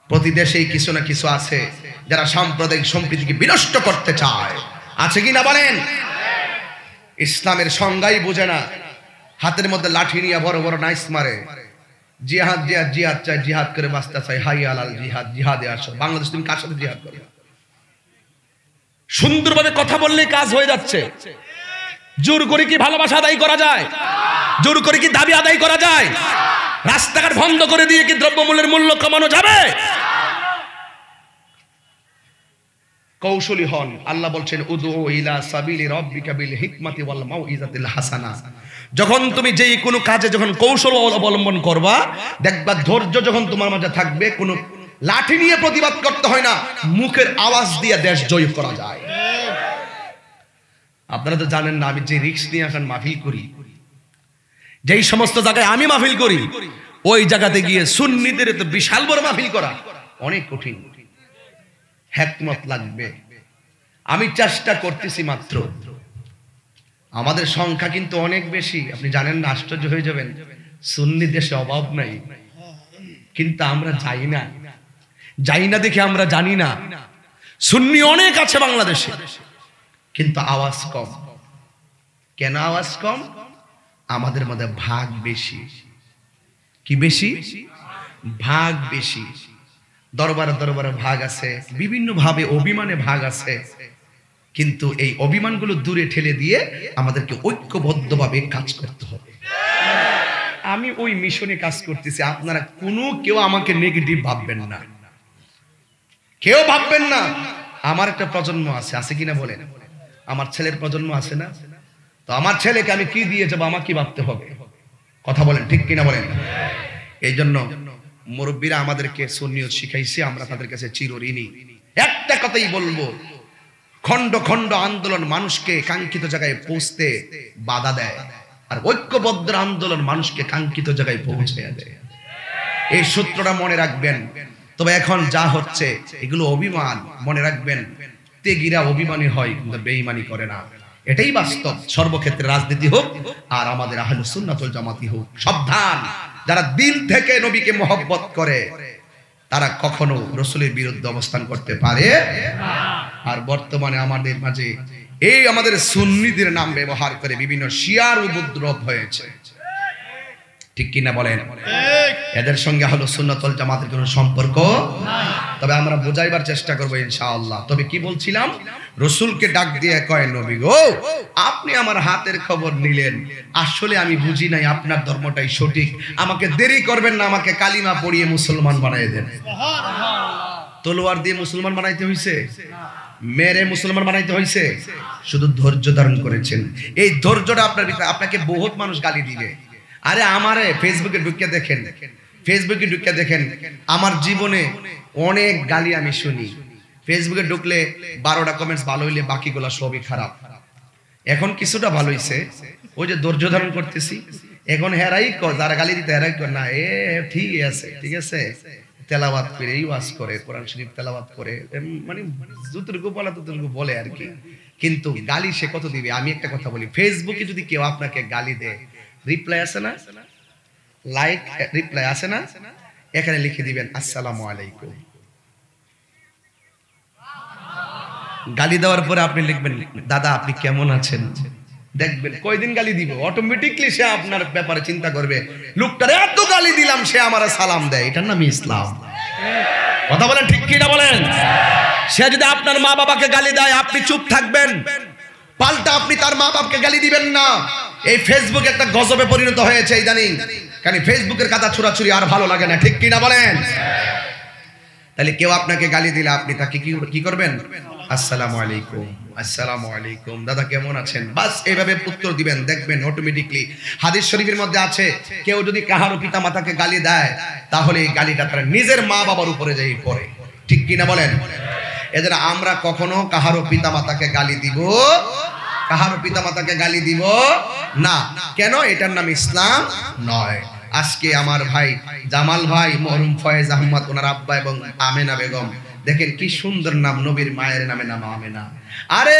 প্রতি দেশেই কিছু না কিছু আছে যারা সাম্প্রদায়িক সম্প্রীতিকে বিনষ্ট করতে চায়, আছে কিনা বলেন? ইসলামের সংজ্ঞাই বোঝে না, হাতের মধ্যে লাঠি নিয়ে বড় বড় নাইস মারে। জিহাদ জিহাদ জিহাদ চাই, জিহাদ করে বাঁচতে চাই, হাই আলাল জিহাদ, জিহাদে আসো। বাংলাদেশ তুমি কার সাথে জিহাদ করো? সুন্দরভাবে কথা বললেই কাজ হয়ে যাচ্ছে। জোর করে কি ভালোবাসা আদায় করা যায়? জোর করে কি দাবি আদায় করা যায়? রাস্তাঘাট বন্ধ করে দিয়ে কি দ্রব্যমূল্যের মূল্য কমানো যাবে? কৌশলী হন। আল্লাহ বলছেন উদু ইলা সাবিলি রাব্বিকা বিল হিকমাতি ওয়াল মাউইজাতিল হাসানা। যখন তুমি যেই কোনো কাজে যখন কৌশল অবলম্বন করবা, দেখবা ধৈর্য যখন তোমার মাঝে থাকবে, কোনো লাঠি নিয়ে প্রতিবাদ করতে হয় না, মুখের আওয়াজ দিয়ে দেশ জয় করা যায়। আপনারা তো জানেন না, আমি যে রিস্ক নিয়ে এখন মাহফিল করি, যেই সমস্ত জায়গায় আমি মাহফিল করি, ওই জায়গাতে গিয়ে সুন্নিদের তো বিশাল বড় মাহফিল করা অনেক কঠিন, হিকমত লাগবে। আমি চেষ্টা করতেছি মাত্র, আমাদের সংখ্যা কিন্তু অনেক বেশি, আপনি জানেন না, আশ্চর্য হয়ে যাবেন। সুন্নি দেশে অভাব নাই, কিন্তু আমরা যাই না দেখে আমরা জানি না সুন্নি অনেক আছে বাংলাদেশে, কিন্তু আওয়াজ কম। কেন আওয়াজ কম? আমাদের মধ্যে ভাগ বেশি। কি বেশি? ভাগ বেশি। দরবারে ভাগ আছে, বিভিন্ন ভাবে অভিমানে ভাগ আছে, কিন্তু এই অভিমানগুলো দূরে ঠেলে দিয়ে আমাদেরকে ঐক্যবদ্ধভাবে কাজ করতে হবে। আমি ওই মিশনে কাজ করতেছি, আপনারা কেউ আমাকে নেগেটিভ ভাববেন না, কেউ ভাববেন না। আমার একটা প্রজন্ম আছে কিনা বলেন? আমার ছেলের প্রজন্ম আছে না? তো আমার ছেলেকে আমি কি দিয়ে যাবো, আমাকে ভাবতে হবে। কথা বলেন, ঠিক কিনা বলেন? এই জন্য মুরব্বীরা আমাদেরকে সুন্নিয়ত শিখাইছে, আমরা তাদের কাছে চিরঋণী। একটা কথাই বলবো, খন্ড খন্ড আন্দোলন মানুষকে কাঙ্ক্ষিত জায়গায় পৌঁছতে বাধা দেয়, আর ঐক্যবদ্ধ আন্দোলন মানুষকে কাঙ্ক্ষিত জায়গায় পৌঁছে দেয়। এই সূত্রটা মনে রাখবেন। তবে এখন যা হচ্ছে এগুলো অভিমান, মনে রাখবেন, তেগিরা অভিমানী হয় কিন্তু বেঈমানি করে না, এটাই বাস্তব। সর্বক্ষেত্রে রাজনীতি হোক আর আমাদের আহলুস সুন্নাত ওয়াল জামাতি হোক, সাবধান। যারা দিল থেকে নবীকে মহব্বত করে তারা কখনো রাসূলের বিরুদ্ধে অবস্থান করতে পারে না। আর বর্তমানে আমাদের মাঝে এই আমাদের সুন্নিদের নাম ব্যবহার করে বিভিন্ন শিয়ার উপদ্রব হয়েছে, ঠিক কিনা বলেন? এদের সঙ্গে আহলুস সুন্নাত ওয়াল জামাতের কোনো সম্পর্ক নাই। তবে আমরা বোঝাইবার চেষ্টা করব ইনশাআল্লাহ। তবে কি বলছিলাম, রাসূলকে ডাক দিয়ে কয়, নবী গো, আপনি আমার হাতের খবর নিলেন, আসলে আমি বুঝি নাই আপনার ধর্মটাই সঠিক, আমাকে দেরি করবেন না, আমাকে কালিমা পড়িয়ে মুসলমান বানাই দেন। সুবহানাল্লাহ। তলোয়ার দিয়ে মুসলমান বানাইতে হইছে? মেরে মুসলমান বানাইতে হইছে? শুধু ধৈর্য ধারণ করেছেন। এই ধৈর্যটা আপনার ভিতরে, আপনাকে বহুত মানুষ গালি দিবে। আরে আমারে ফেসবুকে ঢুকে দেখেন, আমার জীবনে অনেক গালি আমি শুনি। ফেসবুকে ঢুকলে 12টা কমেন্টস ভালো হইলে বাকিগুলো সবই খারাপ। এখন কিছুটা ভালো হইছে, ওই যে ধৈর্য ধারণ করতেছি। এখন হেরাই যারা গালি দিতে হেরাই না, ঠিক আছে, তেলাওয়াত করে, ওয়াজ করে, কোরআন শরীফ তেলাওয়াত করে, মানে যতটুকু বলা ততটুকু বলে আর কি। কিন্তু গালি সে কত দিবে? আমি একটা কথা বলি, ফেসবুকে যদি কেউ আপনাকে গালি দেয়, রিপ্লাই আছে না, লাইক রিপ্লাই আছে না, এখানে লিখে দিবেন আসসালামু আলাইকুম। গালি দেওয়ার পরে আপনি লিখবেন, দাদা আপনি কেমন আছেন। দেখবেন কয়দিন গালি দিব, অটোমেটিকলি সে আপনার ব্যাপারে চিন্তা করবে, লোকটার এত গালি দিলাম সে আমার সালাম দেয়, এটার নাম ইসলাম। কথা বলেন, ঠিক কিনা বলেন? সে যদি আপনার মা বাবাকে গালি দেয়, আপনি চুপ থাকবেন, পাল্টা আপনি তার মা বাবাকে গালি দিবেন না। এই ফেসবুক একটা গজবে পরিণত হয়েছে ইদানিং, কারণ ফেসবুকের কথা ছুড়াছুড়ি আর ভালো লাগে না, ঠিক কিনা বলেন? তাহলে কেউ আপনাকে গালি দিলে আপনি তাকে কি করবেন? আসসালামু আলাইকুম, আসসালামু আলাইকুম, দাদা কেমন আছেন, বাস এইভাবে উত্তর দিবেন। দেখবেন অটোমেটিকলি, হাদিস শরীফের মধ্যে আছে, কেউ যদি কাহারো পিতা মাতাকে গালি দেয়, তাহলে এই গালিটা তার নিজের মা বাবার উপরে যাই পড়ে, ঠিক কিনা বলেন? এদের আমরা কখনো কাহারো পিতা মাতাকে গালি দিব, কাহারো পিতা মাতাকে গালি দিব না। কেন? এটার নাম ইসলাম নয়। আজকে আমার ভাই জামাল ভাই মরহুম ফয়েজ আহমদ, ওনার আব্বা এবং আমেনা বেগম, দেখেন কি সুন্দর নাম, নবীর মায়ের নামে নাম আমেনা। আরে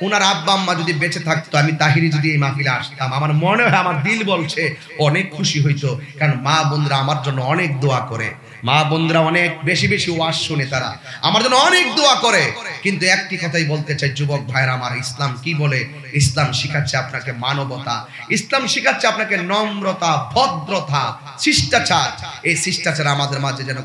ওনার আব্বা আম্মা যদি বেঁচে থাকতো, আমি তাহিরি যদি এই মাহফিলে আসতাম, আমার মনে হয়, আমার দিল বলছে অনেক খুশি হইতো। কারণ মা বোনরা আমার জন্য অনেক দোয়া করে, মা বোনরা অনেক বেশি বেশি ওয়াজ শুনে, তারা আমার জন্য অনেক দোয়া করে। কিন্তু একটি কথাই বলতে চাই, যুবক ভাইরা আমার, ইসলাম কি বলে? ইসলাম শিখাচ্ছে আপনাকে মানবতা, ইসলাম শিখাচ্ছে আপনাকে নম্রতা, ভদ্রতা, শিষ্টাচার। এই শিষ্টাচার আমাদের মাঝে যেন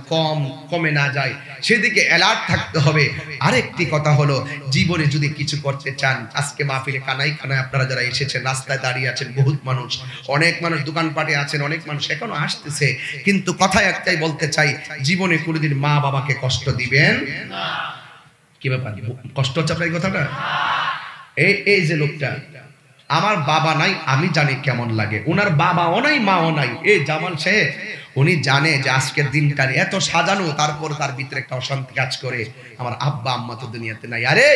কমে না যায়, সেদিকে অ্যালার্ট থাকতে হবে। আরেকটি কথা হলো, জীবনে যদি কিছু করতে চান, আজকে মাহফিলে কানায় কানায় আপনারা যারা এসেছেন, রাস্তায় দাঁড়িয়ে আছেন বহুত মানুষ, অনেক মানুষ দোকানপাটে আছেন, অনেক মানুষ এখনো আসতেছে, কিন্তু কথা একটাই বলতে চাই, জীবনে কোনোদিন মা বাবাকে কষ্ট দিবেন না। কি ব্যাপার, কষ্ট হচ্ছে আপনার এই কথাটা? এই যে লোকটা, আমার বাবা নাই, আমি জানি কেমন লাগে, ওনার বাবাও নাই মাও নাই, এই জামাল সাহেব উনি জানে যে আজকের দিনটা এত সাজানো, তারপর তার ভিতরে একটা অশান্তি কাজ করে, আমার আব্বা আম্মা তো দুনিয়াতে নাই। আরে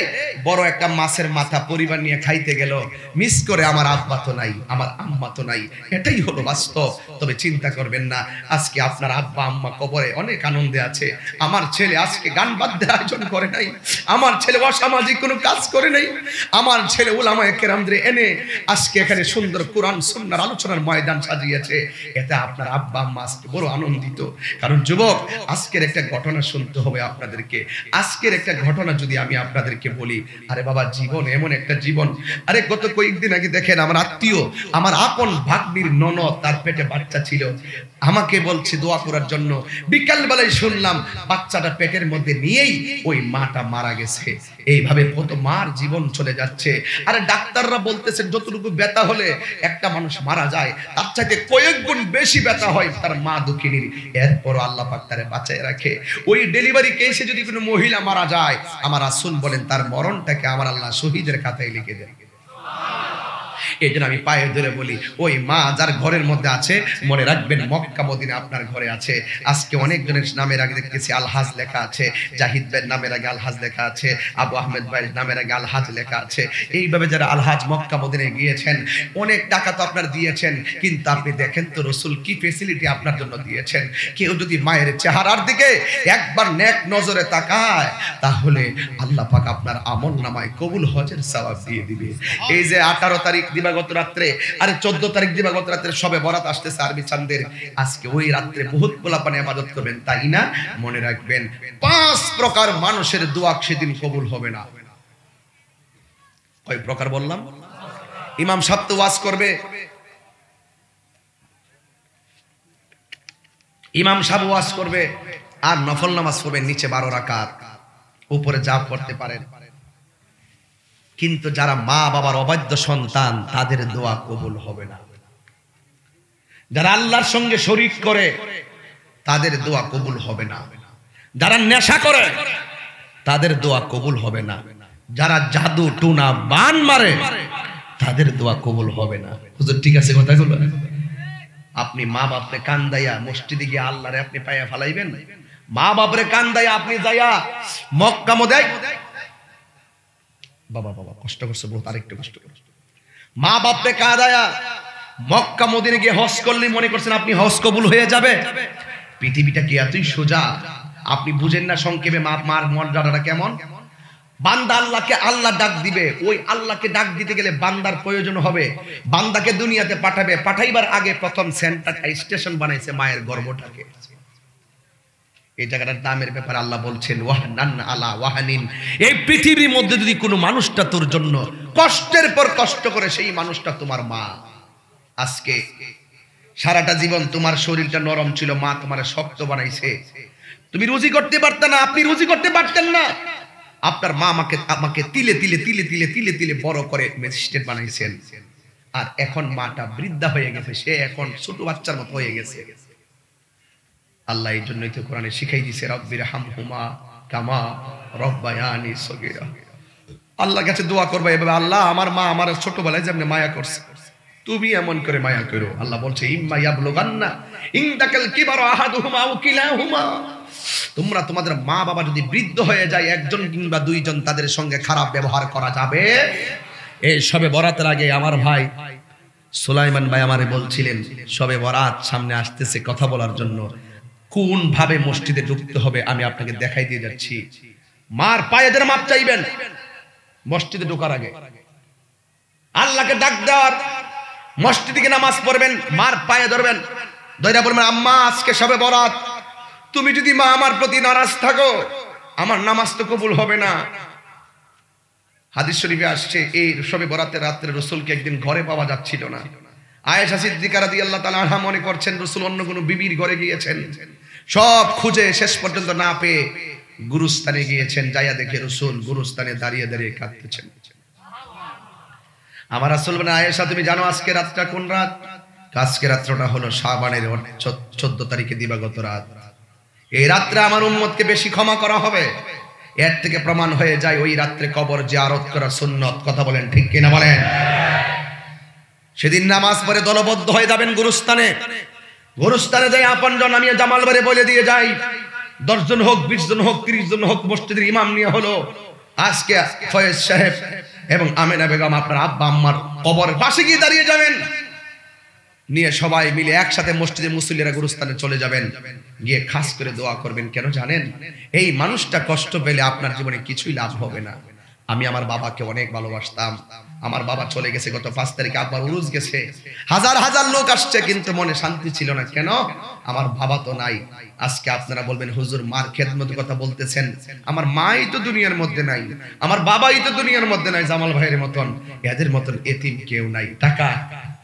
বড় একটা মাছের মাথা পরিবার নিয়ে খাইতে গেল, মিস করে আমার আব্বা তো নাই, আমার আম্মা তো নাই। এটাই হলো বাস্তব। তবে চিন্তা করবেন না, আজকে আপনার আব্বা আম্মা কবরে অনেক আনন্দে আছে। আমার ছেলে আজকে গান বাদ্যের আয়োজন করে নাই, আমার ছেলে অসামাজিক কোনো কাজ করে নাই, আমার ছেলে উলামায়ে কেরামদের এনে আজকে এখানে সুন্দর কোরআন সুন্নাহর আলোচনার ময়দান সাজিয়েছে। এতে আপনার আব্বা আম্মা আজকে বড় আনন্দিত। কারণ যুবক, আজকের একটা ঘটনা শুনতে হবে আপনাদেরকে। আজকের একটা ঘটনা যদি আমি আপনাদেরকে বলি, আরে বাবা, জীবন এমন একটা জীবন। আরে গত কয়েকদিন আগে দেখেন, আমার আত্মীয়, আমার আপন ভাগ্নির ননদ, তার পেটে বাচ্চা ছিল, আমাকে বলছে দোয়া করার জন্য। বিকাল বেলায় শুনলাম বাচ্চাটা পেটের মধ্যে নিয়েই ওই মাটা মারা গেছে। এইভাবে কত মার জীবন চলে যাচ্ছে। আরে ডাক্তাররা বলতেছেন যতটুকু ব্যথা হলে একটা মানুষ মারা যায়, তার চাইতে কয়েক গুণ বেশি ব্যথা হয় তার মা দুঃখিনীর। এরপর আল্লাহ পাক তারে বাঁচায় রাখে। ওই ডেলিভারি কেসে যদি কোনো মহিলা মারা যায়, আমার রাসূল বলেন তার মরণটাকে আমার আল্লাহ শহীদের খাতায় লিখে দেয়। এই জন্য আমি পায়ে ধরে বলি, ওই মা যার ঘরের মধ্যে আছে, মনে রাখবেন মক্কা মদিনা আপনার ঘরে আছে। আজকে অনেকজনের নামের আগে দেখতেছি আলহাজ লেখা আছে, জাহিদ ভাইয়ের নামের আগে আলহাজ লেখা আছে, আবু আহমেদ ভাইয়ের নামের আগে আলহাজ লেখা আছে। এইভাবে যারা আলহাজ মক্কা মদিনায় গিয়েছেন, অনেক টাকা তো আপনার দিয়েছেন, কিন্তু আপনি দেখেন তো রসুল কি ফেসিলিটি আপনার জন্য দিয়েছেন। কেউ যদি মায়ের চেহারার দিকে একবার নেক নজরে তাকায়, তাহলে আল্লাহ পাক আপনার আমল নামায় কবুল হজের সওয়াব দিয়ে দিবে। এই যে 18 তারিখ দিবাগত রাত্রে, আরে 14 তারিখ দিবাগত রাত্রে সবে বরাত আসতেছে আরবি চাঁদের, আজকে ওই রাত্রে বহুত পোলাপানে ইবাদত করবেন, তাই না? মনে রাখবেন 5 প্রকার মানুষের দোয়া সেদিন কবুল হবে না। কয় প্রকার বললাম? ইমাম সাহেব তো ওয়াজ করবে, ইমাম সাহেব ওয়াজ করবে, আর নফল নামাজ পড়বেন নিচে 12 রাকাত, উপরে যা পড়তে পারেন। কিন্তু যারা মা বাবার অবাধ্য সন্তান, তাদের দোয়া কবুল হবে না। যারা আল্লাহর সঙ্গে শরীক করে, তাদের দোয়া কবুল হবে না। যারা নেশা করে, তাদের দোয়া কবুল হবে না। যারা জাদু টুনা বান মারে, তাদের দোয়া কবুল হবে না। হুজুর ঠিক আছে কথাগুলো? আপনি মা বাপরে কান্দাইয়া মসজিদে গিয়ে আল্লাহরে আপনি পায়া ফালাইবেন? মা বাপরে কান্দাইয়া আপনি যাইয়া মক্কা মদিনায়, বাবা বাবা কষ্ট করছে বহুত, আরেকটু কষ্ট করছে। মা বাপরে কাঁদায়া মক্কা মদিনায় গিয়ে হজ করলে মনে করছেন আপনি হজ কবুল হয়ে যাবে? পৃথিবীটা কি এতই সোজা? আপনি বুঝেন না সংক্ষেপে মার মর্যাদাটা কেমন। বান্দা আল্লাহকে আল্লাহ ডাক দিবে, ওই আল্লাহকে ডাক দিতে গেলে বান্দার প্রয়োজন হবে। বান্দাকে দুনিয়াতে পাঠাবে, পাঠাইবার আগে প্রথম সেন্টারটা স্টেশন বানাইছে মায়ের গর্ভটাকে। এই জায়গাটার দামের ব্যাপারে আল্লাহ বলছেন ওয়াহনান আলা ওয়াহানিন। এই পৃথিবীর মধ্যে যদি কোনো মানুষটা তোর জন্য কষ্টের পর কষ্ট করে, সেই মানুষটা তোমার মা। আজকে সারাটা জীবন তোমার শরীরটা নরম ছিল, মা তোমার শক্ত বানাইছে। তুমি রুজি করতে পারতে না, আপনি রুজি করতে পারতেন না, আপনার মা আমাকে তিলে তিলে তিলে তিলে তিলে তিলে বড় করে ম্যাজিস্ট্রেট বানাইছেন। আর এখন মাটা বৃদ্ধা হয়ে গেছে, সে এখন ছোট বাচ্চার মতো হয়ে গেছে। আল্লাহ এই জন্যই তো কোরআনে শিখাই দিয়েছে রব্বির হামহুমা কামা রব্বায়ানি সগীরা। আল্লাহর কাছে দোয়া করবে এভাবে, আল্লাহ আমার মা আমার ছোটবেলায় যেমন মায়া করছে, তুমি এমন করে মায়া করো। আল্লাহ বলছে ইম্মা ইয়াবলুগান্না ইনদাকাল কিবারু আহাদুহুমা আও কিলাহুমা, তোমরা তোমাদের মা বাবা যদি বৃদ্ধ হয়ে যায়, একজন কিংবা দুইজন, তাদের সঙ্গে খারাপ ব্যবহার করা যাবে। এই সবে বরাতের আগে আমার ভাই সুলাইমান ভাই আমারে বলছিলেন, সবে বরাত সামনে আসতেছে, কথা বলার জন্য কোন ভাবে মসজিদে ঢুকতে হবে আমি আপনাকে দেখাই দিয়ে যাচ্ছি। মার পায়েদের মাপ চাইবেন মসজিদে ঢোকার আগে, আল্লাহকে ডাক দেওয়ার, মসজিদে গিয়ে নামাজ পড়বেন, মার পায়ে ধরবেন, ধরে বলবেন আম্মা আজকে সবে বরাত, তুমি যদি মা আমার প্রতি নারাজ থাকো, আমার নামাজ তো কবুল হবে না। হাদিস শরীফে আসছে এই সবে বরাতের রাত্রে রাসূলকে একদিন ঘরে পাওয়া যাচ্ছিল না। আয়েশা সিদ্দিকা রাদিয়াল্লাহু তাআলা আনহা মনে করছেন রাসূল অন্য কোনো বিবির ঘরে গিয়েছেন। সব খুঁজে শেষ পর্যন্ত না পেয়ে গুরুস্থানে গিয়েছেন, যাইয়া দেখে রাসূল গুরুস্থানে দাঁড়িয়ে দাঁড়িয়ে কাঁদতেছেন। আমার রাসূল বলেন আয়েশা তুমি জানো আজকে রাতটা কোন রাত? আজকে রাতটা হলো শাবানের 14 তারিখে দিবাগত রাত। এই রাত্রে আমার উম্মতকে বেশি ক্ষমা করা হবে। এর থেকে প্রমাণ হয়ে যায় ওই রাত্রে কবর জিয়ারত করা সুন্নত। কথা বলেন ঠিক কিনা বলেন? সেদিন নামাজ পড়ে দলবদ্ধ হয়ে যাবেন গুরুস্থানে, গোরস্থানে যাই আপনজন আমি জামাল বাড়ি বলে দিয়ে যাই, 10 জন হোক, 20 জন হোক, 30 জন হোক, মসজিদের ইমাম নিয়ে হলো আজকে ফয়েজ সাহেব এবং আমেনা বেগম আপনার আব্বা আম্মার কবরের পাশে গিয়ে দাঁড়িয়ে যাবেন, নিয়ে সবাই মিলে একসাথে মসজিদে মুসল্লিরা গোরস্থানে চলে যাবেন, গিয়ে খাস করে দোয়া করবেন। কেন জানেন? এই মানুষটা কষ্ট পেলে আপনার জীবনে কিছুই লাভ হবে না। আমি আমার বাবাকে অনেক ভালোবাসতাম, আমার বাবা চলে গেছে গত 5 তারিখে, আব্বার উরুজ গেছে, হাজার হাজার লোক আসছে, কিন্তু মনে শান্তি ছিল না। কেন? আমার বাবা তো নাই। আজকে আপনারা বলবেন হুজুর মার খেদমতের কথা বলতেছেন, আমার মাই তো দুনিয়ার মধ্যে নাই, আমার বাবাই তো দুনিয়ার মধ্যে নাই, জামাল ভাইয়ের মতন এদের মতন এতিম কেউ নাই।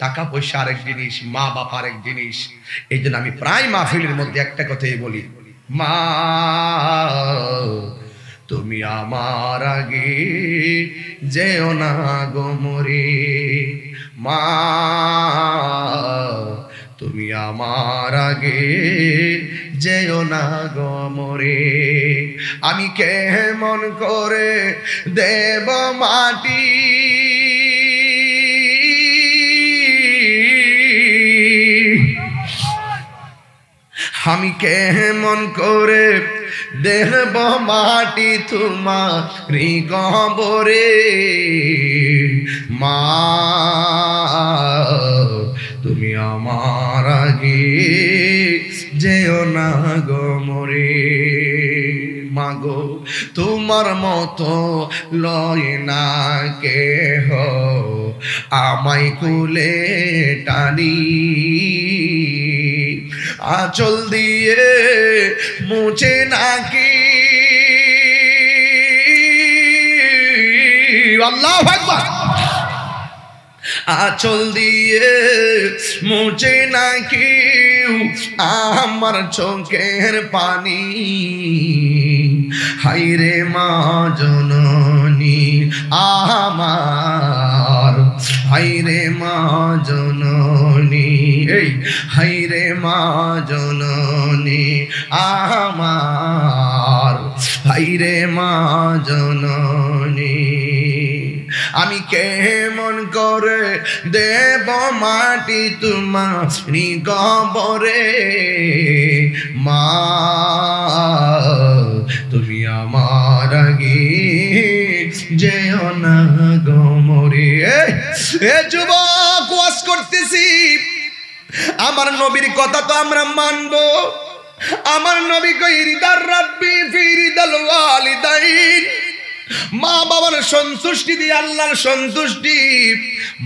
টাকা পয়সা আরেক জিনিস, মা বাবা আরেক জিনিস। এই জন্য আমি প্রায় মাহফিলের মধ্যে একটা কথাই বলি, মা তুমি আমার আগে যেও না গো মরে, মা তুমি আমার আগে যেও না গো মরে, আমি কেমন করে দেব মাটি আমি কেমন করে দেব মাটি তোমারি কবরে, মা তুমি আমার আগে যেও না গো মরে, মাগো তোমার মতো লয় না কেহ আমায় কুলে টানি, আঁচল দিয়ে মুছে নাকি, আল্লাহু আকবার, আঁচল দিয়ে মুছে নাকি আমার চোখের পানি, হায়রে মা জননী আমার, হায়রে মা জননী, এই হায়রে মা জননী আমার, হায়রে মা জননী, আমি কেমন করে দেব মাটি তোমারি কবরে, মা তুমি আমার আগে যেও না গো মরে। এ যুবক, ওয়াজ করতেছি, আমার নবীর কথা তো আমরা মানবো। আমার নবী কই রিদার রাব্বি ফি রিদাল ওয়ালিদাইন, মা বাবার সন্তুষ্টি দিয়ে আল্লাহর সন্তুষ্টি,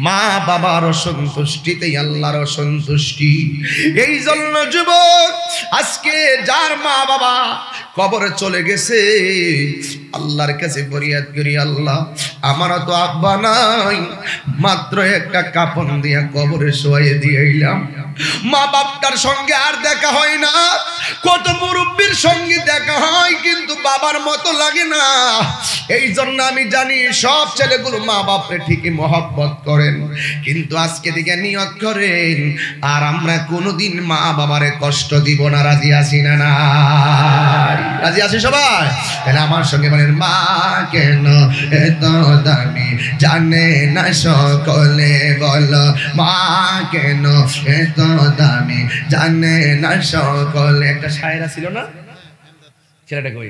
মা বাবার সন্তুষ্টিতেই আল্লাহর সন্তুষ্টি। এই জন্য যুবক, আজকে যার মা বাবা কবরে চলে গেছে, আল্লাহর কাছে ফরিয়াদ করি, আল্লাহ আমারও তো আব্বা নাই, মাত্র একটা কাফন দিয়া কবরে শোয়াইয়ে দিয়ে এলাম, মা বাপটার সঙ্গে আর দেখা হয় না, কত মুরব্বীর সঙ্গে দেখা হয় কিন্তু বাবার মতো লাগে না। এই জন্য আমি জানি সব ছেলেগুলো মা বাপরে ঠিকই মহব্বত করেন, কিন্তু আজকে থেকে নিয়ত করেন আর আমরা কোনোদিন মা বাবারে কষ্ট দিব না। রাজি আছি না? না রাজি আছি সবাই? তাহলে আমার সঙ্গে বলেন, মা কেন এত দামি জানে না সকলে, বলো মা কেন এত দামি জানে না সকলে। একটা শায়েরা ছিল না, ছেলেটা কই,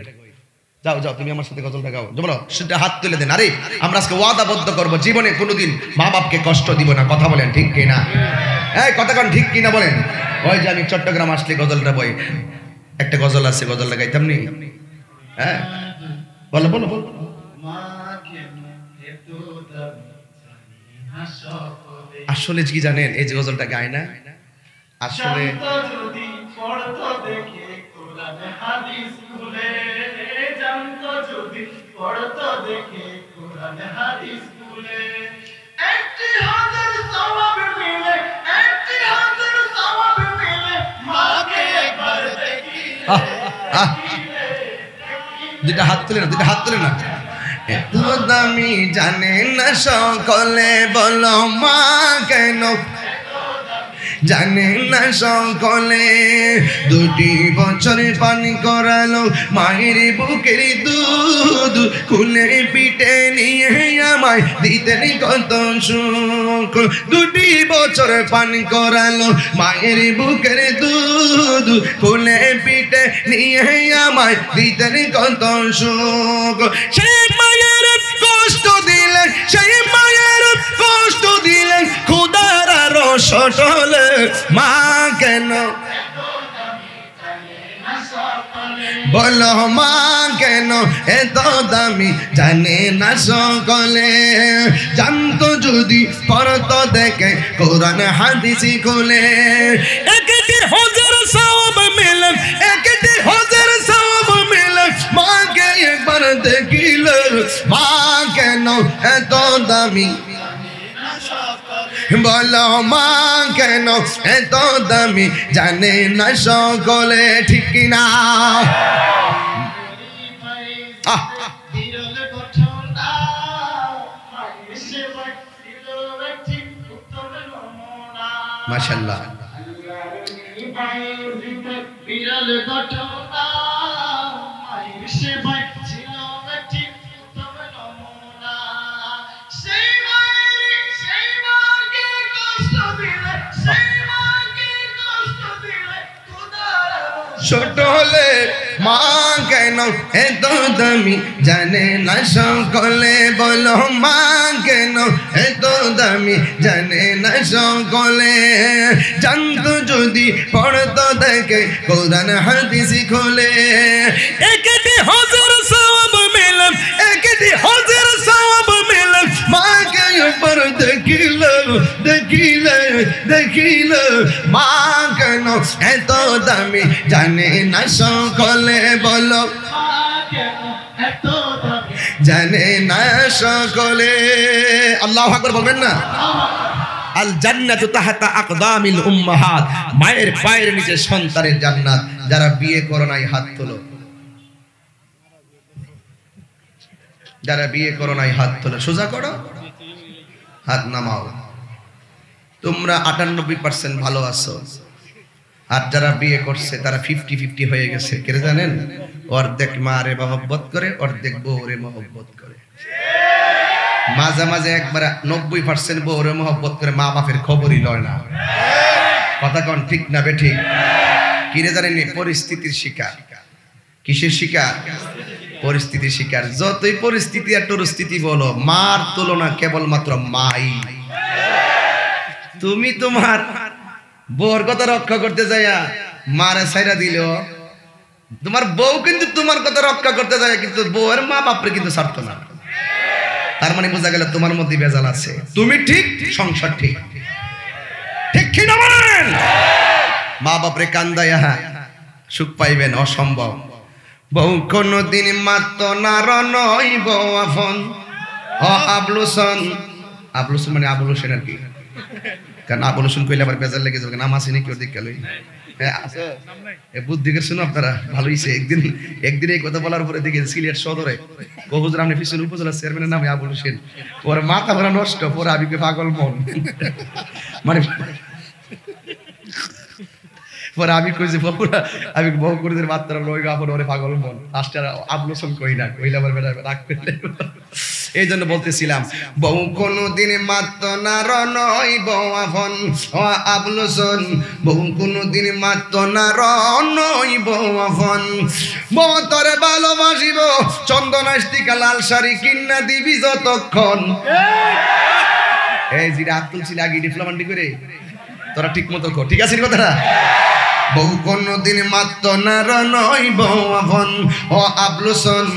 যাও যাও তুমি আমার সাথে গজলটা গাও, বলো সেটা হাত তুলে দেন। আরে আমরা আজকে ওয়াদাবদ্ধ করবো জীবনে কোনোদিন মা বাপকে কষ্ট দিব না। কথা বলেন ঠিক কিনা? এই কথা কন ঠিক কিনা বলেন? ওই যে আমি চট্টগ্রাম আসলে গজলটা বই, একটা গজল আছে, গজলটা গাইতাম নি? হ্যাঁ বলো বলো বলো। আসলে কি জানেন, এই যে গজলটা গায় না, আসলে দুটা হাত তুলে না, দুটা হাত তুলে না। এত দামি জানে না সকলে, বলো মা কেন জানে না সকলে। 2টি বছর পানি করালো মায়ের বুকের দুধ, খুলে পিঠে নিয়ে আমায় দিতেন কত সুখ। 2টি বছর পানি করালো মায়ের বুকের দুধ, খুলে পিঠে নিয়ে আমায় দিতেন কত সুখ। সেই মায়ের কষ্ট দিলেন, সেই মায়ের কষ্ট দিলেন, খোদার আরো সটলে। মা কেন বলো, মা কেন এত দামি জানে না সকলে। জানতো যদি পড়তো দেখে কোরআন হাদিস খুলে। একটি হজের সওয়াব মিলে, একটি হজের সওয়াব মিলে। মাকে একবার দেখিলে, মা কেন এত দামি বলো, মা কেন এত দামি জানে না সকলে। ঠিক কিনা? মাশাআল্লাহ। ছোট হলে মা কেন এত দামি জানে না সকলে। বলো, মা কেন এত দামি জানে না সকলে। জানতো যদি পড়তো দেখে কোরআন হাদিস খুলে। একটি হজের সওয়াব মিলে, একটি হজের সওয়াব মিলে। মাকে একবার দেখিলে, দেখিলে, দেখিলে। মা কেন এত দামি জানে না সকলে। বলো, জানে না সকলে। আল্লাহু আকবার বলবেন না? আল জান্নাতু তাহতা আকদামিল উম্মাহাত, মায়ের পায়ের নিচে সন্তানের জান্নাত। যারা বিয়ে করো নাই হাত তোলো, যারা বিয়ে করো নাই হাত তোলো। সোজা করো, হাত নামাও। তোমরা 98% ভালো আছো, আর যারা বিয়ে করছে তারা 50-50 হয়ে গেছে। কে জানেন? অর্ধেক মারে মহব্বত করে, অর্ধেক বউরে মহব্বত করে। মাঝে মাঝে একবার 90% বউরে মহব্বত করে, মা বাপের খবরই লয় না। কথা কোন ঠিক না বেঠিক? কিরে জানেন? পরিস্থিতির শিকার। কিসের শিকার? পরিস্থিতির শিকার। যতই পরিস্থিতি আর পরিস্থিতি বলো, মার তুলনা কেবলমাত্র মাই। তুমি তোমার বউর কথা রক্ষা করতে যাইয়া মারে ছাইরা দিল, তোমার বউ কিন্তু তোমার কথা রক্ষা করতে যায়, কিন্তু বউয়ের মা বাপরে কিন্তু ছাড়তো না। তার মানে বোঝা গেল তোমার মধ্যে ভেজাল আছে। তুমি ঠিক, সংসার ঠিক। ঠিক কি না বলেন? মা বাপরে কান্দাইয়া সুখ পাইবেন অসম্ভব। বউ কোনদিন মাত্র না রনই বউ আফন ও আবলুসন। আবলুসন মানে আবুল হোসেন আর কি, কারণ আবুল হোসেন কইলে আবার বেজার লেগে যাবে। নাম আছে নাকি ওর দিকে? বুদ্ধিকের শুনো আপনারা, ভালো হয়েছে। একদিন এই কথা বলার পরে দেখে সিলেট সদরে কহুজুর আপনি পিছনে উপজেলা চেয়ারম্যানের নামে আবুল হোসেন। ওর মাথা ভরা নষ্ট, পরে আবিকে পাগল মন। মানে পরে আমি কইছি বাবুরা, আমি বহু করে মাত্রা লই আপন ওরে পাগল মন। লাস্টে আবুল হোসেন কই না, কইলে আবার বেটা রাগ করলে। এই জন্য বলতেছিলাম, বউ কোনদিন মাত্র না রনই বউ আফন ও আবুল হোসেন। বউ কোনদিন মাত্র না রনই বউ আফন। বউ তোরে ভালোবাসিব চন্দনাস্তিকা লাল শাড়ি কিন্না দিবি যতক্ষণ। এই জিরা আব্দুল ছিল আগে ডিপ্লোমান্টি করে, তোরা ঠিক মতো কর। ঠিক আছে কথাটা? বউ কোনদিন মাত্র না রনই বউ আফন ও আবুল হোসেন।